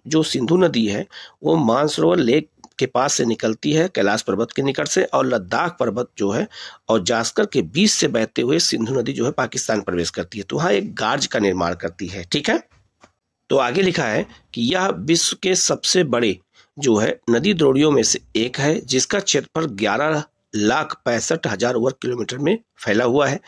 [SPEAKER 2] जो सिंधु नदी है वो मानसरोवर लेक के पास से निकलती है, कैलाश पर्वत के निकट से, और लद्दाख पर्वत जो है और जास्कर के बीच से बहते हुए सिंधु नदी जो है पाकिस्तान प्रवेश करती है। तो वहाँ एक गार्ज का निर्माण करती है। ठीक है, तो आगे लिखा है कि यह विश्व के सबसे बड़े जो है नदी द्रोणियों में से एक है, जिसका क्षेत्रफल 11,65,000 वर्ग किलोमीटर में फैला हुआ है।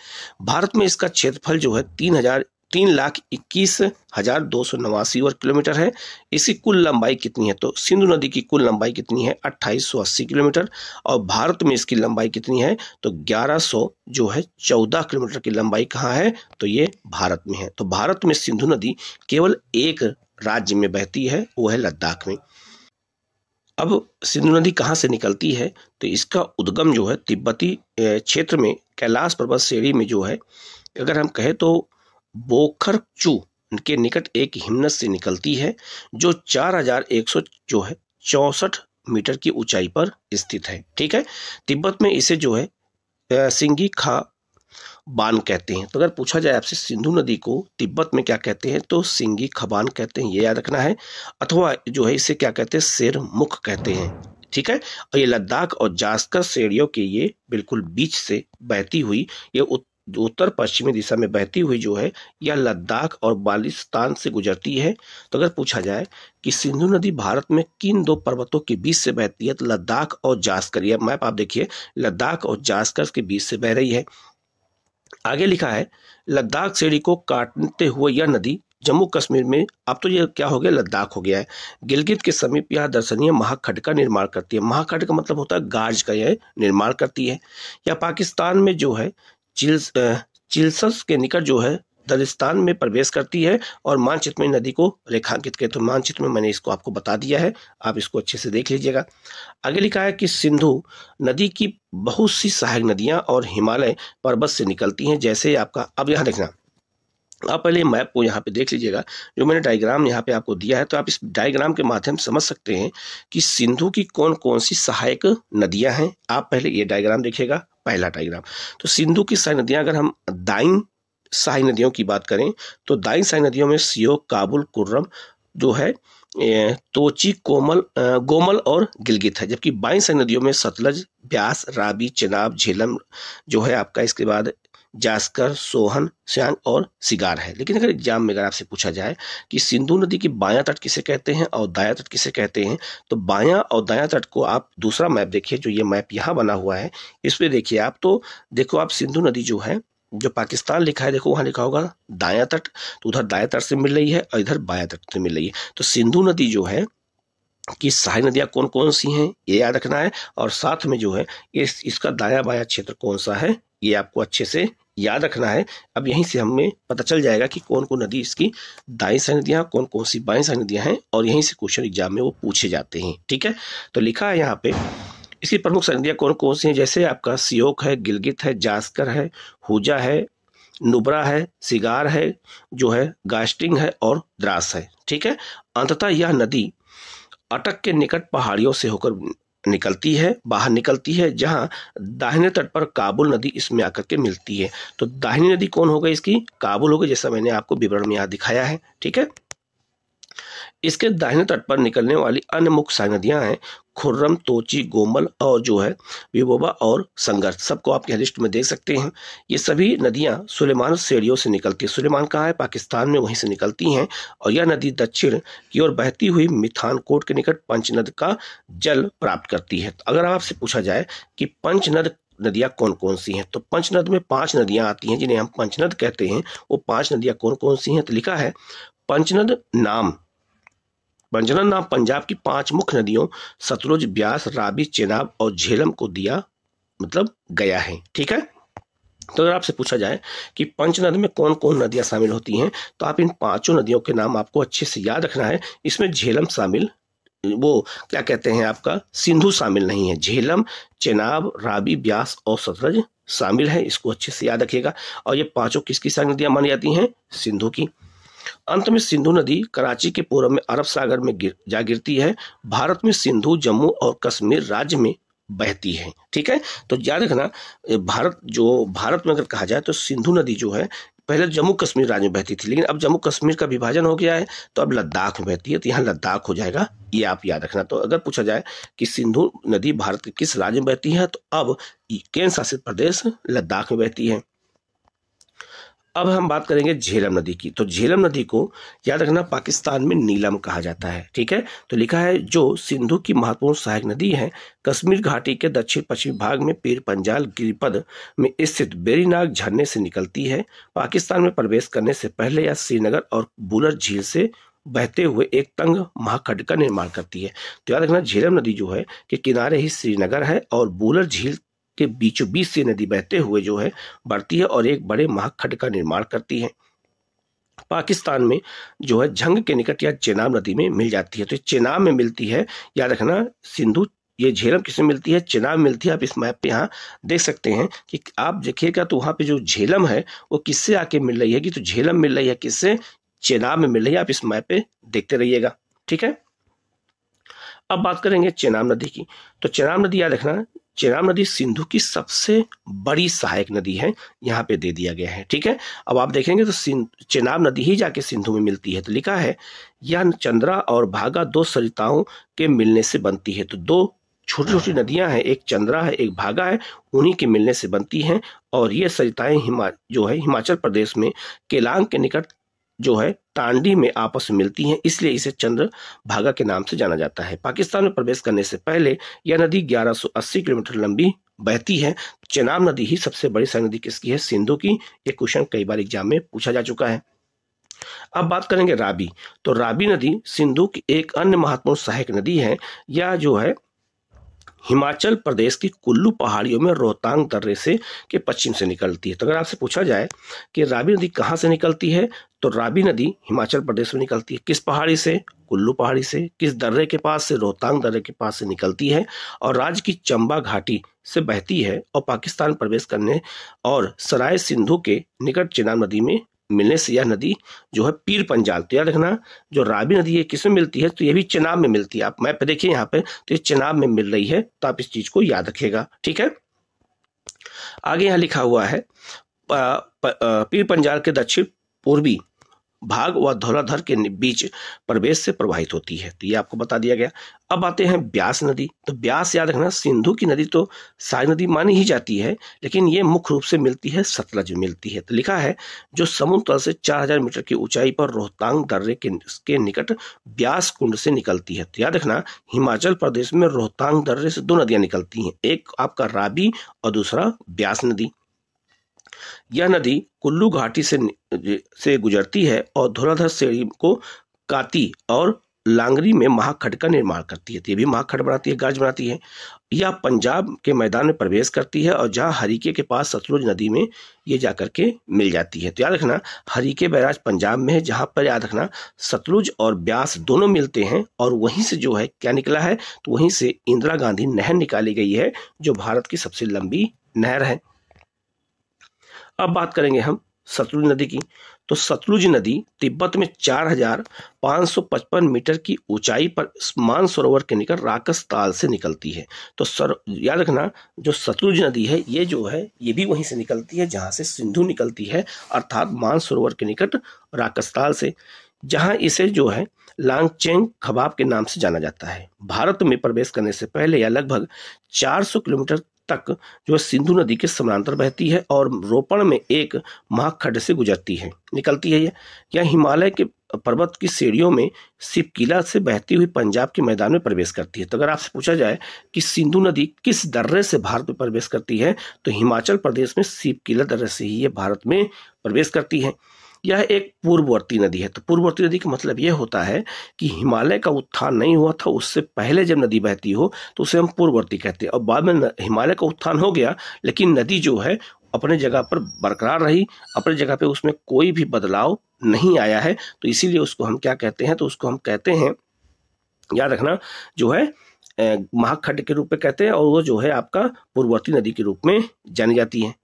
[SPEAKER 2] भारत में इसका क्षेत्रफल जो है 3,000 3,21,289 वर्ग किलोमीटर है। इसकी कुल लंबाई कितनी है? तो सिंधु नदी की कुल लंबाई कितनी है? 2880 किलोमीटर। और भारत में इसकी लंबाई कितनी है? तो 1114 किलोमीटर की लंबाई कहाँ है? तो ये भारत में है। तो भारत में सिंधु नदी केवल एक राज्य में बहती है, वो है लद्दाख में। अब सिंधु नदी कहाँ से निकलती है? तो इसका उद्गम जो है तिब्बती क्षेत्र में कैलाश पर्वत श्रेणी में जो है, अगर हम कहें तो बोखरचू के निकट एक हिमनद से निकलती है, जो 4100 जो है 64 मीटर की ऊंचाई पर स्थित है। ठीक है, तिब्बत में इसे जो है सिंगी खा बान कहते हैं। तो अगर पूछा जाए आपसे सिंधु नदी को तिब्बत में क्या कहते हैं, तो सिंगी खबान कहते हैं, ये याद रखना है। अथवा जो है इसे क्या कहते हैं? शेर मुख कहते हैं। ठीक है, और ये लद्दाख और जास्कर श्रेणियों के ये बिल्कुल बीच से बहती हुई, ये उत्तर पश्चिमी दिशा में बहती हुई जो है, यह लद्दाख और बाल्टिस्तान से गुजरती है। तो अगर पूछा जाए कि सिंधु नदी भारत में किन दो पर्वतों के बीच से बहती है, तो लद्दाख और जास्कर, यह मैप आप देखिए, लद्दाख और जास्कर के बीच से बह रही है। आगे लिखा है, लद्दाख श्रेणी को काटते हुए यह नदी जम्मू कश्मीर में, अब तो ये क्या हो गया? लद्दाख हो गया है, गिलगित के समीप यह दर्शनीय महाखंड का निर्माण करती है। महाखंड का मतलब होता है गार्ज का, यह निर्माण करती है। या पाकिस्तान में जो है चिल्सस के निकट जो है दलिस्तान में प्रवेश करती है और मानचित्र में नदी को रेखांकित किया। तो मानचित्र में मैंने इसको आपको बता दिया है, आप इसको अच्छे से देख लीजिएगा। आगे लिखा है कि सिंधु नदी की बहुत सी सहायक नदियां और हिमालय पर्वत से निकलती हैं। जैसे आपका, अब यहाँ देखना, आप पहले मैप को यहाँ पे देख लीजिएगा, जो मैंने डायग्राम यहाँ पे आपको दिया है, तो आप इस डायग्राम के माध्यम से समझ सकते हैं कि सिंधु की कौन कौन सी सहायक नदियां हैं। आप पहले ये डायग्राम देखिएगा, पहला डायग्राम। तो सिंधु की सहायक नदियां, अगर हम दाईं सहायक नदियों की बात करें, तो दाईं सहायक नदियों में सियोक, काबुल, कुर्रम जो है, तोची, गोमल और गिलगित है। जबकि बाईं सहायक नदियों में सतलज, ब्यास, रावी, चेनाब, झेलम जो है आपका, इसके बाद जास्कर, सोहन, सियांग और सिगार है। लेकिन अगर एग्जाम में अगर आपसे पूछा जाए कि सिंधु नदी की बायां तट किसे कहते हैं और दायां तट किसे कहते हैं, तो बायां और दायां तट को आप दूसरा मैप देखिए, जो ये मैप यहाँ बना हुआ है, इस पे देखिए आप। तो देखो आप, सिंधु नदी जो है, जो पाकिस्तान लिखा है, देखो वहां लिखा होगा दायां तट, तो उधर दायां तट से मिल रही है और इधर बायां तट से मिल रही है। तो सिंधु नदी जो है कि सहायक नदियां कौन कौन सी हैं, ये याद रखना है। और साथ में जो है इसका दाया बाया क्षेत्र कौन सा है, ये आपको अच्छे से याद रखना है। अब यहीं से हमें पता चल जाएगा कि कौन कौन नदी इसकी दाई सहायक नदियां, कौन कौन सी बाई सहायक नदियां हैं, और यहीं से क्वेश्चन एग्जाम में वो पूछे जाते हैं। ठीक है, तो लिखा है यहाँ पे इसकी प्रमुख सहायक नदियां कौन कौन सी हैं। जैसे आपका सियोक है, गिलगित है, जास्कर है, हुजा है, नुब्रा है, सिगार है, जो है गास्टिंग है और द्रास है। ठीक है, अंततः यह नदी अटक के निकट पहाड़ियों से होकर निकलती है, बाहर निकलती है, जहां दाहिने तट पर काबुल नदी इसमें आकर के मिलती है। तो दाहिनी नदी कौन हो गई? इसकी काबुल हो गई, जैसा मैंने आपको विवरण में यहाँ दिखाया है। ठीक है, इसके दाहिने तट पर निकलने वाली अन्य मुख्य सहायक नदियां हैं खुर्रम, तोची, गोमल और जो है विबोबा और संघर्ष। सबको आप यह लिस्ट में देख सकते हैं। ये सभी नदियां सुलेमान श्रेणियों से निकलती है। सुलेमान कहाँ है? पाकिस्तान में, वहीं से निकलती हैं। और यह नदी दक्षिण की ओर बहती हुई मिथानकोट के निकट पंचनद का जल प्राप्त करती है। अगर आपसे पूछा जाए कि पंचनद नदियां कौन कौन सी हैं, तो पंचनद में 5 नदियां आती हैं जिन्हें हम पंचनद कहते हैं। वो 5 नदियां कौन कौन सी हैं? तो लिखा है, पंचनद नाम पंजाब की 5 मुख्य नदियों सतलुज, ब्यास, रावी, चेनाब और झेलम को दिया मतलब गया है। ठीक है, तो अगर आपसे पूछा जाए कि पंचनद में कौन कौन नदियां शामिल होती हैं, तो आप इन 5 नदियों के नाम आपको अच्छे से याद रखना है। इसमें झेलम शामिल, वो क्या कहते हैं आपका, सिंधु शामिल नहीं है। झेलम, चेनाब, रावी, ब्यास और सतलज शामिल है, इसको अच्छे से याद रखिएगा। और ये 5 किसकी सहायक नदियां मानी जाती हैं? सिंधु की। अंत में सिंधु नदी कराची के पूर्व में अरब सागर में जा गिरती है। भारत में सिंधु जम्मू और कश्मीर राज्य में बहती है। ठीक है, तो याद रखना, भारत में अगर कहा जाए तो सिंधु नदी जो है पहले जम्मू कश्मीर राज्य में बहती थी, लेकिन अब जम्मू कश्मीर का विभाजन हो गया है, तो अब लद्दाख में बहती है, तो यहाँ लद्दाख हो जाएगा, ये आप याद रखना। तो अगर पूछा जाए कि सिंधु नदी भारत के किस राज्य में बहती है, तो अब केंद्र शासित प्रदेश लद्दाख में बहती है। अब हम बात करेंगे झेलम नदी की। तो झेलम नदी को याद रखना पाकिस्तान में नीलम कहा जाता है, ठीक है। तो लिखा है जो सिंधु की महत्वपूर्ण सहायक नदी है, कश्मीर घाटी के दक्षिण पश्चिमी भाग में पीर पंजाल गिरिपद में स्थित बेरीनाग झरने से निकलती है। पाकिस्तान में प्रवेश करने से पहले यह श्रीनगर और बुलर झील से बहते हुए एक तंग महाखंड का निर्माण करती है। तो याद रखना झेलम नदी जो है के किनारे ही श्रीनगर है और बुलर झील के बीचों बीच से नदी बहते हुए जो है बढ़ती है और एक बड़े महाखंड का निर्माण करती है। पाकिस्तान में जो है झंग के निकट या चेनाब नदी में मिल जाती है। तो चेनाब में मिलती है, याद रखना सिंधु, ये झेलम किसमें मिलती है, चेनाब मिलती है। आप इस मैप पे यहाँ देख सकते हैं कि आप देखिएगा तो वहां पे जो झेलम है वो किससे आके मिल रही है कि तो झेलम मिल रही है किससे, चेनाब में मिल रही है। आप इस मैप पे देखते रहिएगा, ठीक है। अब बात करेंगे चेनाब नदी की। तो चेनाब नदी याद रखना, चेनाब नदी सिंधु की सबसे बड़ी सहायक नदी है, यहाँ पे दे दिया गया है, ठीक है। अब आप देखेंगे तो चेनाब नदी ही जाके सिंधु में मिलती है। तो लिखा है यह चंद्रा और भागा दो सरिताओं के मिलने से बनती है। तो दो छोटी छोटी नदियां हैं, एक चंद्रा है एक भागा है, उन्हीं के मिलने से बनती हैं। और ये सरिताएं जो है हिमाचल प्रदेश में केलांग के निकट जो है टांडी में आपस में मिलती हैं, इसलिए इसे चंद्र भागा के नाम से जाना जाता है। पाकिस्तान में प्रवेश करने से पहले यह नदी 1180 किलोमीटर लंबी बहती है। चेनाब नदी ही सबसे बड़ी सहायक नदी किसकी है, सिंधु की। ये क्वेश्चन कई बार एग्जाम में पूछा जा चुका है। अब बात करेंगे रावी। तो रावी नदी सिंधु की एक अन्य महत्वपूर्ण सहायक नदी है। यह जो है हिमाचल प्रदेश की कुल्लू पहाड़ियों में रोहतांग दर्रे से के पश्चिम से निकलती है। तो अगर आपसे पूछा जाए कि रावी नदी कहाँ से निकलती है, तो रावी नदी हिमाचल प्रदेश में निकलती है। किस पहाड़ी से, कुल्लू पहाड़ी से। किस दर्रे के पास से, रोहतांग दर्रे के पास से निकलती है और राज्य की चंबा घाटी से बहती है और पाकिस्तान प्रवेश करने और सराय सिंधु के निकट चेनाब नदी में मिलने से यह नदी जो है पीर पंजाल। तो याद रखना जो रावी नदी है किसमें मिलती है, तो ये भी चेनाब में मिलती है। आप मैप पे देखिए यहाँ पे, तो ये चेनाब में मिल रही है। तो आप इस चीज को याद रखिएगा, ठीक है। आगे यहाँ लिखा हुआ है पीर पंजाल के दक्षिण पूर्वी भाग व धौलाधर के बीच प्रवेश से प्रवाहित होती है। तो ये आपको बता दिया गया। अब आते हैं ब्यास नदी। तो ब्यास याद रखना सिंधु की नदी तो सारी नदी मानी ही जाती है, लेकिन ये मुख्य रूप से मिलती है सतलज में मिलती है। तो लिखा है जो समुद्र तल से 4000 मीटर की ऊंचाई पर रोहतांग दर्रे के निकट ब्यास कुंड से निकलती है। तो याद रखना हिमाचल प्रदेश में रोहतांग दर्रे से दो नदियां निकलती हैं, एक आपका रावी और दूसरा ब्यास नदी। यह नदी कुल्लू घाटी से गुजरती है और धौलाधर श्रेणी को काती और लांगरी में महाखंड का निर्माण करती है। तो ये भी महाखंड बनाती है, गाज बनाती है। यह पंजाब के मैदान में प्रवेश करती है और जहां हरीके के पास सतलुज नदी में ये जाकर के मिल जाती है। तो याद रखना हरीके बैराज पंजाब में है, जहां पर याद रखना सतलुज और ब्यास दोनों मिलते हैं और वहीं से जो है क्या निकला है, तो वहीं से इंदिरा गांधी नहर निकाली गई है जो भारत की सबसे लंबी नहर है। अब बात करेंगे हम सतलुज नदी की। तो सतलुज नदी तिब्बत में 4555 मीटर की ऊंचाई पर मानसरोवर के निकट राकस ताल से निकलती है। तो याद रखना जो सतलुज नदी है ये जो है ये भी वहीं से निकलती है जहां से सिंधु निकलती है, अर्थात मानसरोवर के निकट राकस ताल से, जहां इसे जो है लांगचेंग खबाब के नाम से जाना जाता है। भारत में प्रवेश करने से पहले यह लगभग 400 किलोमीटर तक जो है सिंधु नदी के समानांतर बहती है और रोपण में एक महाखंड से गुजरती है, निकलती है। यह हिमालय के पर्वत की श्रेणियों में सिपकीला से बहती हुई पंजाब के मैदान में प्रवेश करती है। तो अगर आपसे पूछा जाए कि सिंधु नदी किस दर्रे से भारत में प्रवेश करती है, तो हिमाचल प्रदेश में सिपकीला दर्रे से ही ये भारत में प्रवेश करती है। यह एक पूर्ववर्ती नदी है। तो पूर्ववर्ती नदी का मतलब यह होता है कि हिमालय का उत्थान नहीं हुआ था, उससे पहले जब नदी बहती हो तो उसे हम पूर्ववर्ती कहते हैं, और बाद में हिमालय का उत्थान हो गया लेकिन नदी जो है अपने जगह पर बरकरार रही, अपने जगह पे उसमें कोई भी बदलाव नहीं आया है। तो इसीलिए उसको हम क्या कहते हैं, तो उसको हम कहते हैं, याद रखना जो है महाखंड के रूप में कहते हैं, और वो जो है आपका पूर्ववर्ती नदी के रूप में जानी जाती है।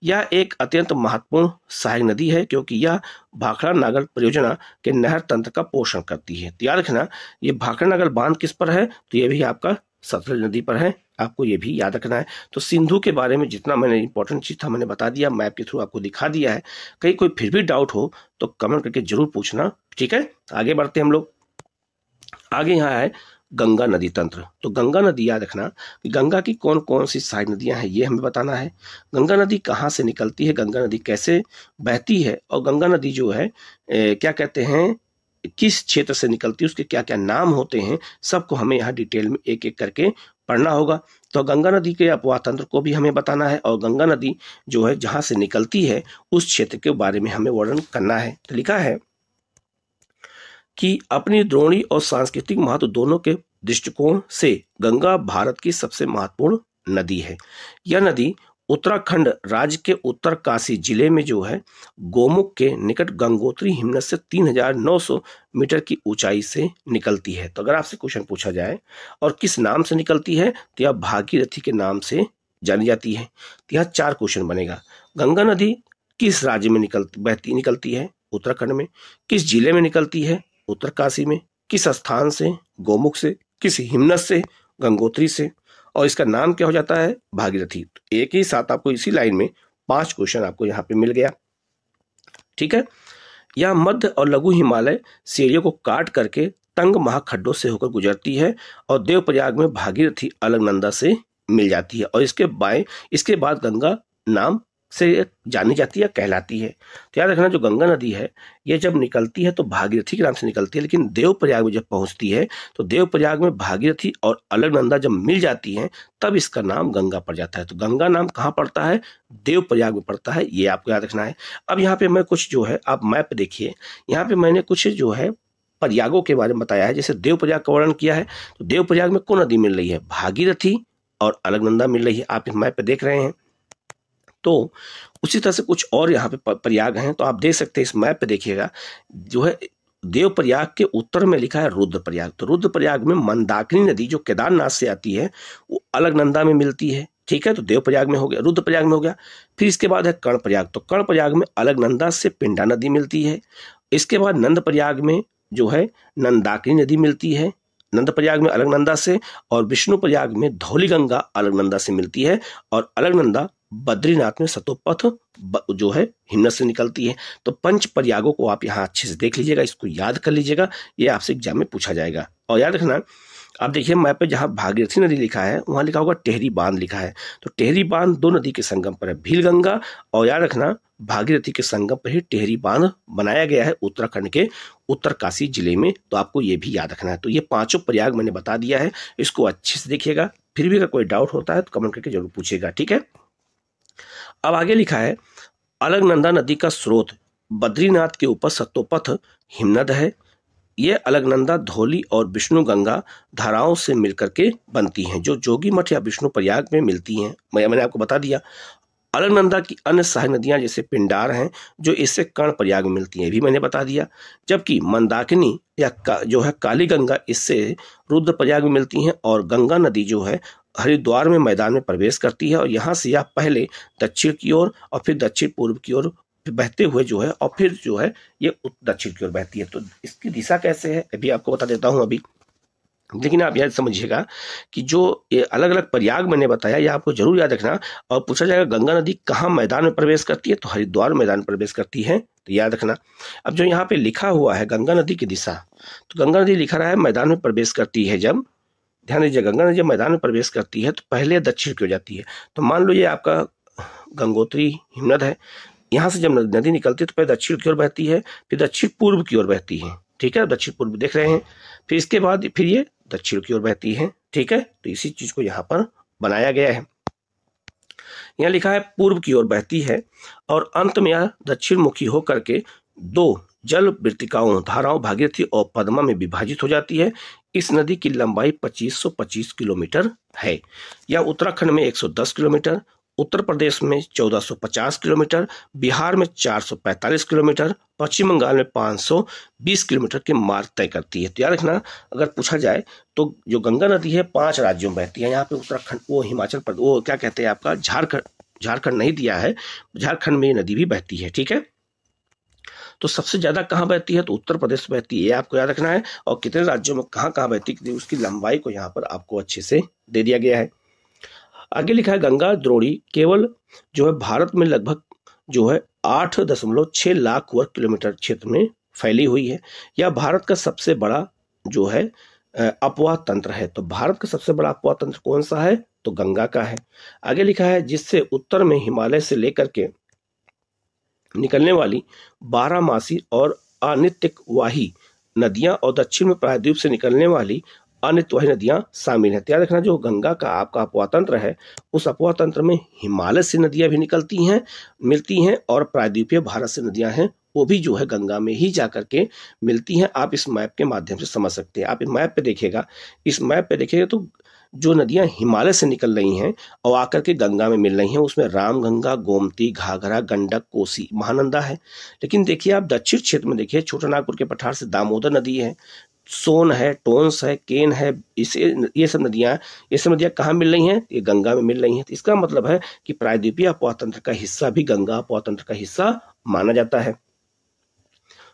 [SPEAKER 2] यह एक अत्यंत महत्वपूर्ण सहायक नदी है क्योंकि यह भाखड़ा नागल परियोजना के नहर तंत्र का पोषण करती है। तो याद रखना ये भाखड़ा नागल बांध किस पर है, तो ये भी आपका सतलुज नदी पर है, आपको ये भी याद रखना है। तो सिंधु के बारे में जितना मैंने इंपॉर्टेंट चीज था मैंने बता दिया, मैप के थ्रू आपको दिखा दिया है। कहीं कोई फिर भी डाउट हो तो कमेंट करके जरूर पूछना, ठीक है। आगे बढ़ते हम लोग। आगे यहाँ है गंगा नदी तंत्र। तो गंगा नदी याद रखना कि गंगा की कौन कौन सी सहायक नदियां हैं ये हमें बताना है। गंगा नदी कहाँ से निकलती है, गंगा नदी कैसे बहती है, और गंगा नदी जो है क्या कहते हैं, किस क्षेत्र से निकलती है, उसके क्या क्या नाम होते हैं, सबको हमें यहाँ डिटेल में एक एक करके पढ़ना होगा। तो गंगा नदी के अपवाह तंत्र को भी हमें बताना है, और गंगा नदी जो है जहाँ से निकलती है उस क्षेत्र के बारे में हमें वर्णन करना है। तो लिखा है कि अपनी द्रोणी और सांस्कृतिक महत्व दोनों के दृष्टिकोण से गंगा भारत की सबसे महत्वपूर्ण नदी है। यह नदी उत्तराखंड राज्य के उत्तरकाशी जिले में जो है गोमुख के निकट गंगोत्री हिमनद से 3900 मीटर की ऊंचाई से निकलती है। तो अगर आपसे क्वेश्चन पूछा जाए और किस नाम से निकलती है, तो यह भागीरथी के नाम से जानी जाती है। तो यह 4 क्वेश्चन बनेगा। गंगा नदी किस राज्य में निकलती है, उत्तराखंड में। किस जिले में निकलती है, उत्तरकाशी में। किस स्थान से, गोमुख से। किस हिमनद से, गंगोत्री से। और इसका नाम क्या हो जाता है, भागीरथी। तो एक ही साथ आपको इसी लाइन में 5 क्वेश्चन आपको यहाँ पे मिल गया। ठीक है। यह मध्य और लघु हिमालय श्रेणियों को काट करके तंग महाखड्डों से होकर गुजरती है और देवप्रयाग में भागीरथी अलकनंदा से मिल जाती है, और इसके बाद गंगा नाम से जानी जाती है, कहलाती है। तो याद रखना, जो गंगा नदी है ये जब निकलती है तो भागीरथी के नाम से निकलती है, लेकिन देवप्रयाग में जब पहुंचती है तो देवप्रयाग में भागीरथी और अलकनंदा जब मिल जाती हैं तब इसका नाम गंगा पड़ जाता है। तो गंगा नाम कहाँ पड़ता है, देवप्रयाग में पड़ता है, ये आपको याद रखना है। अब यहाँ पे मैं कुछ जो है, आप मैप देखिए, यहाँ पे मैंने कुछ जो है प्रयागों के बारे में बताया है। जैसे देवप्रयाग का वर्णन किया है, तो देवप्रयाग में कौन नदी मिल रही है, भागीरथी और अलकनंदा मिल रही है, आप इस मैप पे देख रहे हैं। तो उसी तरह से कुछ और यहाँ पे प्रयाग हैं, तो आप देख सकते हैं, इस मैप पे देखिएगा जो है देवप्रयाग के उत्तर में लिखा है रुद्रप्रयाग। तो रुद्रप्रयाग में मंदाकिनी नदी जो केदारनाथ से आती है वो अलकनंदा में मिलती है। ठीक है, तो देवप्रयाग में हो गया, रुद्रप्रयाग में हो गया। फिर इसके बाद है कर्णप्रयाग। तो कर्णप्रयाग में अलकनंदा से पिंडा नदी मिलती है। इसके बाद नंदप्रयाग में जो है नंदाकिनी नदी मिलती है, नंदप्रयाग में अलकनंदा से, और विष्णुप्रयाग में धौलीगंगा अलकनंदा से मिलती है, और अलकनंदा बद्रीनाथ में सतोपथ जो है हिमनद से निकलती है। तो 5 प्रयागों को आप यहाँ अच्छे से देख लीजिएगा, इसको याद कर लीजिएगा, ये आपसे एग्जाम में पूछा जाएगा। और याद रखना, आप देखिए मैप पे जहाँ भागीरथी नदी लिखा है वहाँ लिखा होगा टेहरी बांध लिखा है। तो टेहरी बांध 2 नदी के संगम पर है, भीलगंगा, और याद रखना भागीरथी के संगम पर ही टेहरी बांध बनाया गया है उत्तराखंड के उत्तरकाशी जिले में। तो आपको ये भी याद रखना है। तो ये 5 प्रयाग मैंने बता दिया है, इसको अच्छे से देखिएगा। फिर भी अगर कोई डाउट होता है तो कमेंट करके जरूर पूछिएगा। ठीक है। अब आगे लिखा है अलकनंदा नदी का स्रोत बद्रीनाथ के ऊपर सतोपथ हिमनद है। ये अलकनंदा धौली और विष्णु गंगा धाराओं से मिलकर के बनती हैं, जो जोगी मठ या विष्णु प्रयाग में मिलती हैं। मैंने आपको बता दिया। अलकनंदा की अन्य सहायक नदियां जैसे पिंडार हैं जो इससे कर्णप्रयाग में मिलती हैं, भी मैंने बता दिया। जबकि मंदाकिनी जो है काली गंगा इससे रुद्रप्रयाग में मिलती हैं, और गंगा नदी जो है हरिद्वार में मैदान में प्रवेश करती है, और यहाँ से यह पहले दक्षिण की ओर और फिर दक्षिण पूर्व की ओर बहते हुए जो है, और फिर जो है ये दक्षिण की ओर बहती है। तो इसकी दिशा कैसे है अभी आपको बता देता हूँ अभी। लेकिन आप याद समझिएगा कि जो ये अलग अलग प्रयाग मैंने बताया ये आपको जरूर याद रखना। और पूछा जाएगा गंगा नदी कहाँ मैदान में प्रवेश करती है, तो हरिद्वार मैदान में प्रवेश करती है, तो याद रखना। अब जो यहाँ पे लिखा हुआ है गंगा नदी की दिशा, तो गंगा नदी लिखा रहा है मैदान में प्रवेश करती है जब, ध्यान दीजिए, गंगा नदी जब मैदान में प्रवेश करती है तो पहले दक्षिण की ओर जाती है। तो मान लो ये आपका गंगोत्री हिमनद है, यहाँ से जब नदी निकलती है तो पहले दक्षिण की ओर बहती है, फिर दक्षिण पूर्व की ओर बहती है। ठीक है, दक्षिण पूर्व देख रहे हैं। फिर इसके बाद फिर ये दक्षिण की ओर बहती है। ठीक है, तो इसी चीज को यहाँ पर बनाया गया है। यहाँ लिखा है पूर्व की ओर बहती है, और अंत में यह दक्षिण मुखी होकर के 2 जल वृत्तिकाओं धाराओं भागीरथी और पद्मा में विभाजित हो जाती है। इस नदी की लंबाई 2525 किलोमीटर है। यह उत्तराखंड में 110 किलोमीटर, उत्तर प्रदेश में 1450 किलोमीटर, बिहार में 445 किलोमीटर, पश्चिम बंगाल में 520 किलोमीटर के मार्ग तय करती है। तो याद रखना, अगर पूछा जाए तो जो गंगा नदी है 5 राज्यों में बहती है। यहाँ पे उत्तराखंड, वो हिमाचल प्रदेश, वो क्या कहते हैं आपका झारखंड नहीं दिया है, झारखंड में ये नदी भी बहती है। ठीक है, तो सबसे ज्यादा कहाँ बहती है, तो उत्तर प्रदेश बहती है, ये आपको याद रखना है। और कितने राज्यों में कहाँ कहाँ बहती है उसकी लंबाई को यहाँ पर आपको अच्छे से दे दिया गया है। आगे लिखा है गंगा द्रोणी केवल जो है भारत में लगभग जो है 8.6 लाख वर्ग किलोमीटर क्षेत्र में फैली हुई है। यह भारत का सबसे बड़ा जो है अपवाह तंत्र है। तो भारत का सबसे बड़ा अपवाह तंत्र कौन सा है? तो गंगा का है। आगे लिखा है जिससे उत्तर में हिमालय से लेकर के निकलने वाली 12 और अनित्यवाही नदियां और दक्षिण में प्रायद्वीप से निकलने वाली अनित्यवाही नदियां शामिल हैं। याद रखना, जो गंगा का आपका अपवाह तंत्र है, उस अपवाह तंत्र में हिमालय से नदियां भी मिलती हैं और प्रायद्वीपीय भारत से नदियां हैं, वो भी जो है गंगा में ही जाकर के मिलती हैं। आप इस मैप के माध्यम से समझ सकते हैं। आप इस मैप पे देखिएगा तो जो नदियां हिमालय से निकल रही हैं और आकर के गंगा में मिल रही हैं, उसमें रामगंगा, गोमती, घाघरा, गंडक, कोसी, महानंदा है। लेकिन देखिए आप दक्षिण क्षेत्र में देखिए, छोटानागपुर के पठार से दामोदर नदी है, सोन है, टोंस है, केन है। ये सब नदियां कहाँ मिल रही हैं? ये गंगा में मिल रही हैं। तो इसका मतलब है कि प्रायद्वीपीय अपवाह तंत्र का हिस्सा भी गंगा अपवाह तंत्र का हिस्सा माना जाता है।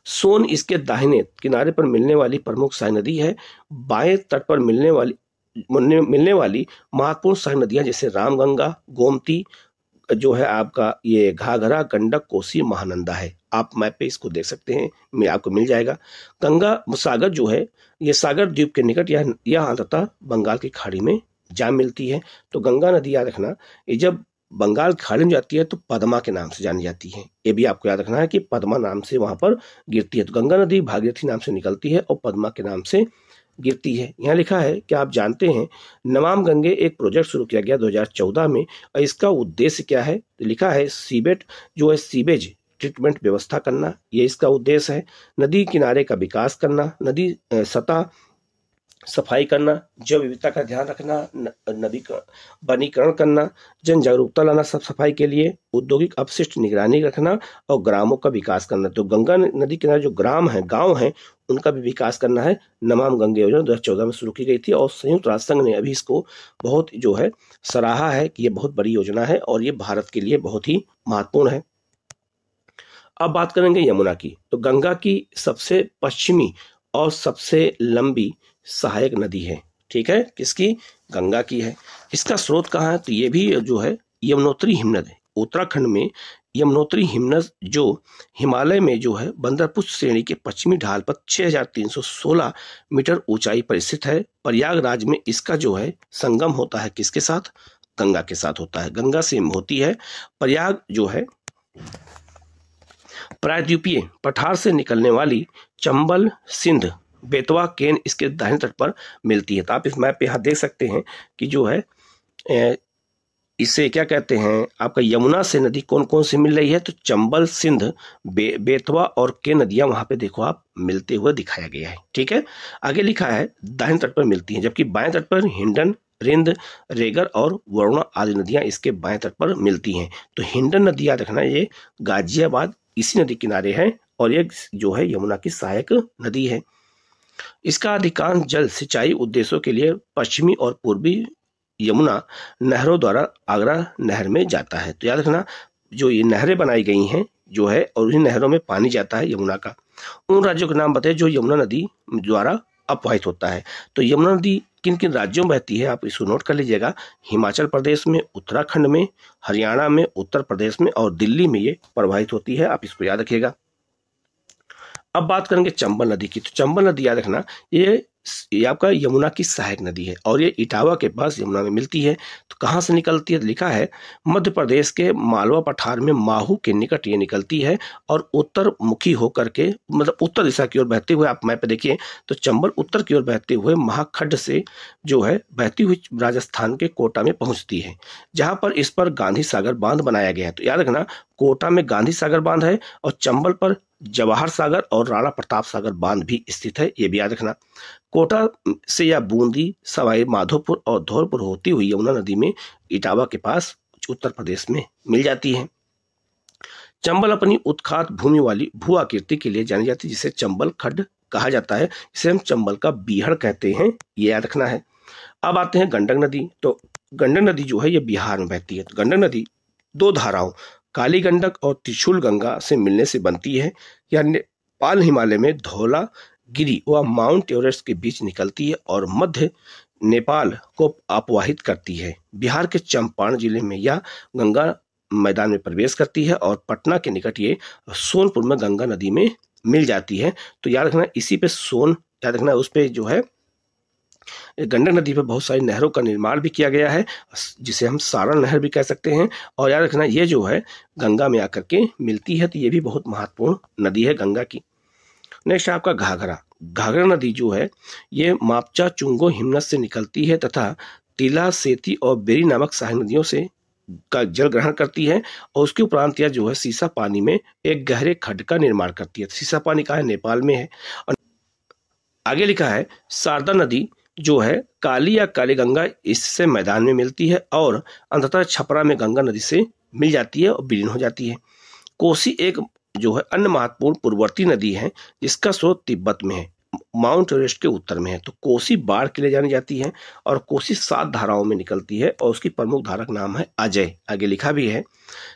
[SPEAKER 2] सोन इसके दाहिने किनारे पर मिलने वाली प्रमुख सहायक नदी है। बाएं तट पर मिलने वाली महत्वपूर्ण सहायक नदियां जैसे रामगंगा, गोमती, जो है आपका ये घाघरा, गंडक, कोसी, महानंदा है। आप मैप पे इसको देख सकते हैं, आपको मिल जाएगा। गंगा सागर जो है, ये सागर द्वीप के निकट यह अंततः बंगाल की खाड़ी में जा मिलती है। तो गंगा नदी याद रखना, ये जब बंगाल की खाड़ी में जाती है तो पद्मा के नाम से जानी जाती है। ये भी आपको याद रखना है कि पद्मा नाम से वहां पर गिरती है। तो गंगा नदी भागीरथी नाम से निकलती है और पद्मा के नाम से गिरती है। यहाँ लिखा है कि आप जानते हैं नमाम गंगे एक प्रोजेक्ट शुरू किया गया 2014 में, और इसका उद्देश्य क्या है? तो लिखा है सीबेट जो है सीवेज ट्रीटमेंट व्यवस्था करना, ये इसका उद्देश्य है। नदी किनारे का विकास करना, नदी सतह सफाई करना, जैव विविधता का ध्यान रखना, नदी का वनीकरण करना, जन जागरूकता लाना सब सफाई के लिए, औद्योगिक अपशिष्ट निगरानी रखना और ग्रामों का विकास करना। तो गंगा नदी किनारे जो ग्राम हैं, गांव हैं, उनका भी विकास करना है। नमाम गंगे योजना 2014 में शुरू की गई थी और संयुक्त राष्ट्र संघ ने अभी इसको बहुत जो है सराहा है कि ये बहुत बड़ी योजना है और ये भारत के लिए बहुत ही महत्वपूर्ण है। अब बात करेंगे यमुना की। तो गंगा की सबसे पश्चिमी और सबसे लंबी सहायक नदी है। ठीक है, किसकी? गंगा की है। इसका स्रोत कहाँ है? तो ये भी जो है यमुनोत्री हिमनद है। उत्तराखंड में यमुनोत्री हिमनद जो हिमालय में जो है बंदरपुष्प श्रेणी के पश्चिमी ढाल पर 6316 मीटर ऊंचाई पर स्थित है। प्रयागराज में इसका जो है संगम होता है किसके साथ? गंगा के साथ होता है। गंगा से होती है। प्रयाग जो है प्रायद्वीपीय पठार से निकलने वाली चंबल, सिंध, बेतवा, केन इसके दाहिने तट पर मिलती है। तो आप इस मैप पे यहाँ देख सकते हैं कि जो है इसे क्या कहते हैं, आपका यमुना से नदी कौन कौन सी मिल रही है? तो चंबल, सिंध, बेतवा और केन नदियां वहां पे देखो आप मिलते हुए दिखाया गया है। ठीक है, आगे लिखा है दाहिने तट पर मिलती हैं, जबकि बाएं तट पर हिंडन, रिंद, रेगर और वरुणा आदि नदियां इसके बाएं तट पर मिलती हैं। तो हिंडन नदी याद रखना, ये गाजियाबाद इसी नदी किनारे है और ये जो है यमुना की सहायक नदी है। इसका अधिकांश जल सिंचाई उद्देश्यों के लिए पश्चिमी और पूर्वी यमुना नहरों द्वारा आगरा नहर में जाता है। तो याद रखना, जो ये नहरें बनाई गई हैं जो है और उन्हीं नहरों में पानी जाता है यमुना का। उन राज्यों के नाम बताइए जो यमुना नदी द्वारा अपवाहित होता है। तो यमुना नदी किन किन राज्यों में बहती है, आप इसको नोट कर लीजिएगा। हिमाचल प्रदेश में, उत्तराखंड में, हरियाणा में, उत्तर प्रदेश में और दिल्ली में ये प्रवाहित होती है। आप इसको याद रखिएगा। अब बात करेंगे चंबल नदी की। तो चंबल नदी याद रखना, ये आपका यमुना की सहायक नदी है और ये इटावा के पास यमुना में मिलती है। तो कहाँ से निकलती है? लिखा है मध्य प्रदेश के मालवा पठार में माहू के निकट ये निकलती है और उत्तर मुखी होकर के, मतलब उत्तर दिशा की ओर बहते हुए, आप मैप पे देखिए तो चंबल उत्तर की ओर बहते हुए महाखड्ड से जो है बहती हुई राजस्थान के कोटा में पहुंचती है, जहां पर इस पर गांधी सागर बांध बनाया गया है। तो याद रखना, कोटा में गांधी सागर बांध है और चंबल पर जवाहर सागर और राणा प्रताप सागर बांध भी स्थित है, ये भी याद रखना। कोटा से या बूंदी, सवाई माधोपुर और धौलपुर होती हुई यमुना नदी में इटावा के पास उत्तर प्रदेश में मिल जाती है। चंबल अपनी उत्खात भूमि वाली भू आकृति के लिए जानी जाती है, जिसे चंबल खड्ड कहा जाता है। इसे हम चंबल का बीहड़ कहते हैं, ये याद रखना है। अब आते हैं गंडक नदी। तो गंडक नदी जो है ये बिहार में बहती है। तो गंडक नदी दो धाराओं काली गंडक और त्रिशूल गंगा से मिलने से बनती है। यह नेपाल हिमालय में धौलागिरी व माउंट एवरेस्ट के बीच निकलती है और मध्य नेपाल को अपवाहित करती है। बिहार के चंपारण जिले में यह गंगा मैदान में प्रवेश करती है और पटना के निकट ये सोनपुर में गंगा नदी में मिल जाती है। तो याद रखना, इसी पे सोन याद रखना, उस पे जो है गंडक नदी पर बहुत सारी नहरों का निर्माण भी किया गया है, जिसे हम सारण नहर भी कह सकते हैं। और याद रखना, ये जो है गंगा में आकर के मिलती है, तो ये भी बहुत महत्वपूर्ण नदी है गंगा की। नेक्स्ट है आपका घाघरा। घाघरा नदी जो है ये मापचा चुंगो हिमनद से निकलती है तथा तिला, सेती और बेरी नामक सहायक नदियों से का जल ग्रहण करती है, और उसके उपरांत यह जो है सीसा पानी में एक गहरे खड्ड का निर्माण करती है। सीसा पानी का है, नेपाल में है। और आगे लिखा है शारदा नदी जो है काली या काली गंगा इससे मैदान में मिलती है और अंततः छपरा में गंगा नदी से मिल जाती है और विलीन हो जाती है। कोसी एक जो है अन्य महत्वपूर्ण पूर्ववर्ती नदी है, जिसका स्रोत तिब्बत में है, माउंट एवरेस्ट के उत्तर में है। तो कोसी बाढ़ के लिए जानी जाती है और कोसी 7 धाराओं में निकलती है और उसकी प्रमुख धारा का नाम है अजय। आगे लिखा भी है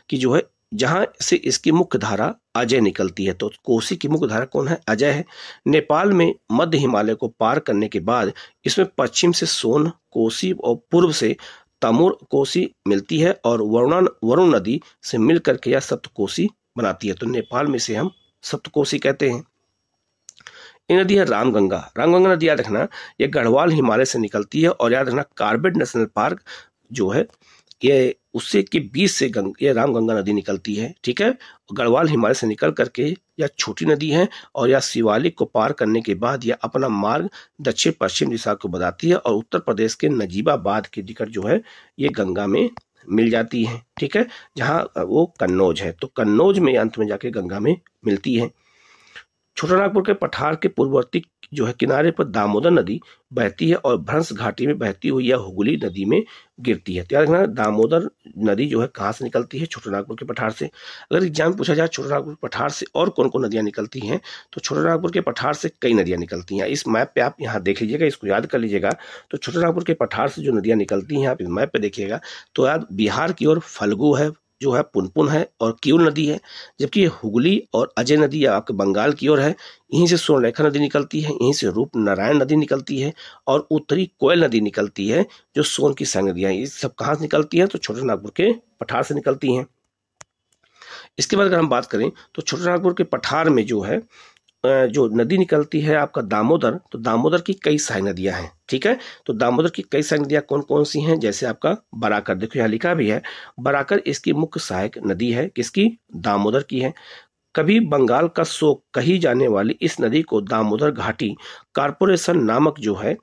[SPEAKER 2] कि जो है जहां से इसकी मुख्य धारा अजय निकलती है। तो कोसी की मुख्य धारा कौन है? अजय है। नेपाल में मध्य हिमालय को पार करने के बाद इसमें पश्चिम से सोन कोसी और पूर्व से तमोर कोसी मिलती है और वरुण नदी से मिल करके यह सप्तकोसी बनाती है। तो नेपाल में से हम सप्तकोसी कहते हैं। ये नदी है रामगंगा। रामगंगा नदी याद रखना ये गढ़वाल हिमालय से निकलती है और याद रखना कार्बेट नेशनल पार्क जो है ये उससे के बीच से ये रामगंगा नदी निकलती है। ठीक है, गढ़वाल हिमालय से निकल करके यह छोटी नदी है और यह शिवालिक को पार करने के बाद यह अपना मार्ग दक्षिण पश्चिम दिशा को बताती है और उत्तर प्रदेश के नजीबाबाद के निकट जो है ये गंगा में मिल जाती है। ठीक है, जहाँ वो कन्नौज है, तो कन्नौज में अंत में जाके गंगा में मिलती है। छोटानागपुर के पठार के पूर्ववर्ती जो है किनारे पर दामोदर नदी बहती है और भ्रंश घाटी में बहती हुई यह हुगली नदी में गिरती है। तो याद रखना दामोदर नदी जो है कहाँ से निकलती है? छोटानागपुर के पठार से। अगर एग्जाम पूछा जाए छोटानागपुर पठार से और कौन कौन नदियां निकलती हैं, तो छोटानागपुर के पठार से कई नदियां निकलती हैं। इस मैप पे आप यहाँ देख लीजिएगा, इसको याद कर लीजिएगा। तो छोटानागपुर के पठार से जो नदियां निकलती हैं आप इस मैप पे देखिएगा, तो याद बिहार की ओर फल्गु है जो है, पुनपुन है और किउल नदी है, जबकि हुगली और अजय नदी आपके बंगाल की ओर है। यहीं से सोनलेखा नदी निकलती है, यहीं से रूप नारायण नदी निकलती है और उत्तरी कोयल नदी निकलती है जो सोन की संग नदियां। ये सब कहाँ से निकलती हैं? तो छोटानागपुर के पठार से निकलती हैं। इसके बाद अगर हम बात करें तो छोटानागपुर के पठार में जो है जो नदी निकलती है आपका दामोदर, तो दामोदर की कई सहायक नदियां हैं। ठीक है, तो दामोदर की कई सहायक नदियां कौन कौन सी हैं? जैसे आपका बराकर, देखो यहाँ लिखा भी है बराकर इसकी मुख्य सहायक नदी है। किसकी? दामोदर की है। कभी बंगाल का शोक कही जाने वाली इस नदी को दामोदर घाटी कारपोरेशन नामक जो है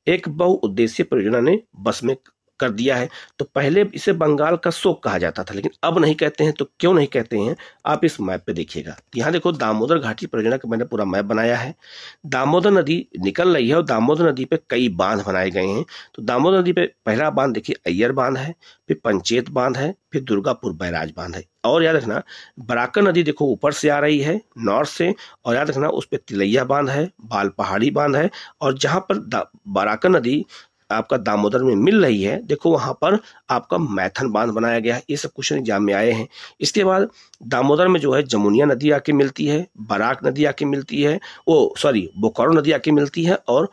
[SPEAKER 2] एक बहुउद्देशीय परियोजना ने बस में कर दिया है। तो पहले इसे बंगाल का शोक कहा जाता था, लेकिन अब नहीं कहते हैं। तो क्यों नहीं कहते हैं? आप इस मैप पे देखिएगा, यहाँ देखो दामोदर घाटी परियोजना का मैंने पूरा मैप बनाया है। दामोदर नदी निकल रही है और दामोदर नदी पे कई बांध बनाए गए हैं। तो दामोदर नदी पे पहला बांध देखिए अय्यर बांध है, फिर पंचेत बांध है, फिर दुर्गापुर बैराज बांध है। और याद रखना बराकर नदी देखो ऊपर से आ रही है नॉर्थ से, और याद रखना उस पर तिलैया बांध है, बाल पहाड़ी बांध है, और जहां पर बराकर नदी आपका दामोदर में मिल रही है देखो वहां पर आपका मैथन बांध बनाया गया है। ये सब क्वेश्चन एग्जाम में आए हैं। इसके बाद दामोदर में जो है जमुनिया नदी आके मिलती है, बराक नदी आके मिलती है, बोकारो नदी आके मिलती है और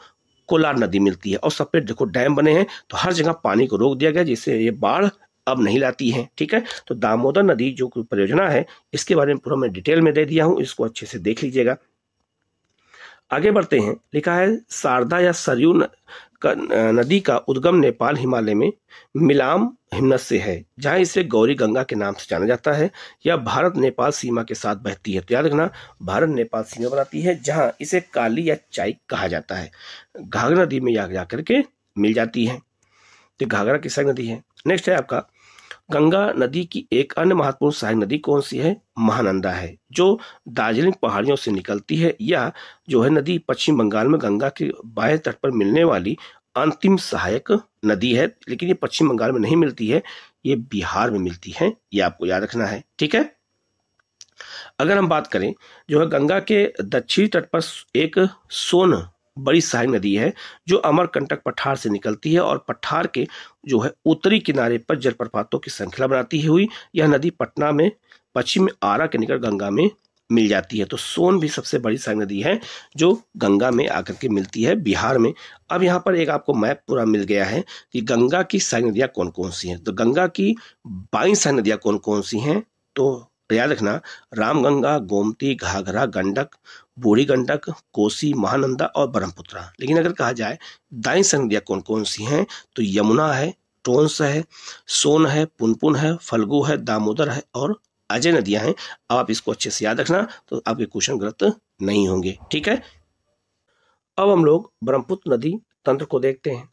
[SPEAKER 2] कोलार नदी मिलती है। और सब पे देखो डैम बने हैं, तो हर जगह पानी को रोक दिया गया जिससे ये बाढ़ अब नहीं लाती है। ठीक है, तो दामोदर नदी जो परियोजना है इसके बारे में पूरा मैं डिटेल में दे दिया हूं, इसको अच्छे से देख लीजिएगा। आगे बढ़ते हैं, लिखा है शारदा या सरयू नदी का उद्गम नेपाल हिमालय में मिलाम हिमनद से है, जहां इसे गौरी गंगा के नाम से जाना जाता है। यह भारत नेपाल सीमा के साथ बहती है। तो याद रखना भारत नेपाल सीमा बनाती है, जहां इसे काली या चाई कहा जाता है। घाघरा नदी में जाकर के मिल जाती है। तो घाघरा की सहायक नदी है। नेक्स्ट है आपका गंगा नदी की एक अन्य महत्वपूर्ण सहायक नदी कौन सी है? महानंदा है, जो दार्जिलिंग पहाड़ियों से निकलती है। यह जो है नदी पश्चिम बंगाल में गंगा के बाएं तट पर मिलने वाली अंतिम सहायक नदी है, लेकिन ये पश्चिम बंगाल में नहीं मिलती है, ये बिहार में मिलती है। ये आपको याद रखना है। ठीक है, अगर हम बात करें जो है गंगा के दक्षिणी तट पर एक सोन बड़ी सहायक नदी है जो अमरकंटक पठार से निकलती है और पठार के जो है उत्तरी किनारे पर जलप्रपातों की श्रृंखला बनाती हुई यह नदी पटना में पश्चिम में आरा के निकट गंगा में मिल जाती है। तो सोन भी सबसे बड़ी सहायक नदी है जो गंगा में आकर के मिलती है बिहार में। अब यहाँ पर एक आपको मैप पूरा मिल गया है कि गंगा की सहायक नदियां कौन कौन सी हैं। तो गंगा की 22 सहायक नदियां कौन कौन सी हैं? तो याद रखना, रामगंगा, गोमती, घाघरा, गंडक, बूढ़ी गंडक, कोसी, महानंदा और ब्रह्मपुत्रा। लेकिन अगर कहा जाए दाई संघ नदियां कौन कौन सी हैं, तो यमुना है, टोंस है, सोन है, पुनपुन है, फल्गु है, दामोदर है और अजय नदियां हैं। अब आप इसको अच्छे से याद रखना, तो आपके क्वेश्चन गलत नहीं होंगे। ठीक है, अब हम लोग ब्रह्मपुत्र नदी तंत्र को देखते हैं।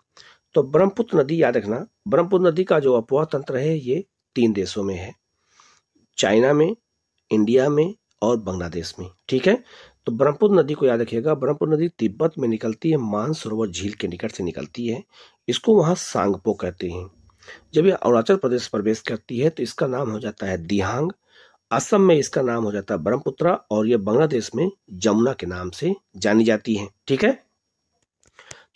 [SPEAKER 2] तो ब्रह्मपुत्र नदी याद रखना, ब्रह्मपुत्र नदी का जो अपवाह तंत्र है ये 3 देशों में है, चाइना में, इंडिया में और बांग्लादेश में। ठीक है, तो ब्रह्मपुत्र नदी को याद रखिएगा। ब्रह्मपुत्र नदी तिब्बत में निकलती है, मानसरोवर झील के निकट से निकलती है। इसको वहां सांगपो कहते हैं। जब ये अरुणाचल प्रदेश प्रवेश करती है तो इसका नाम हो जाता है दिहांग, असम में इसका नाम हो जाता है ब्रह्मपुत्रा और ये बांग्लादेश में जमुना के नाम से जानी जाती है। ठीक है,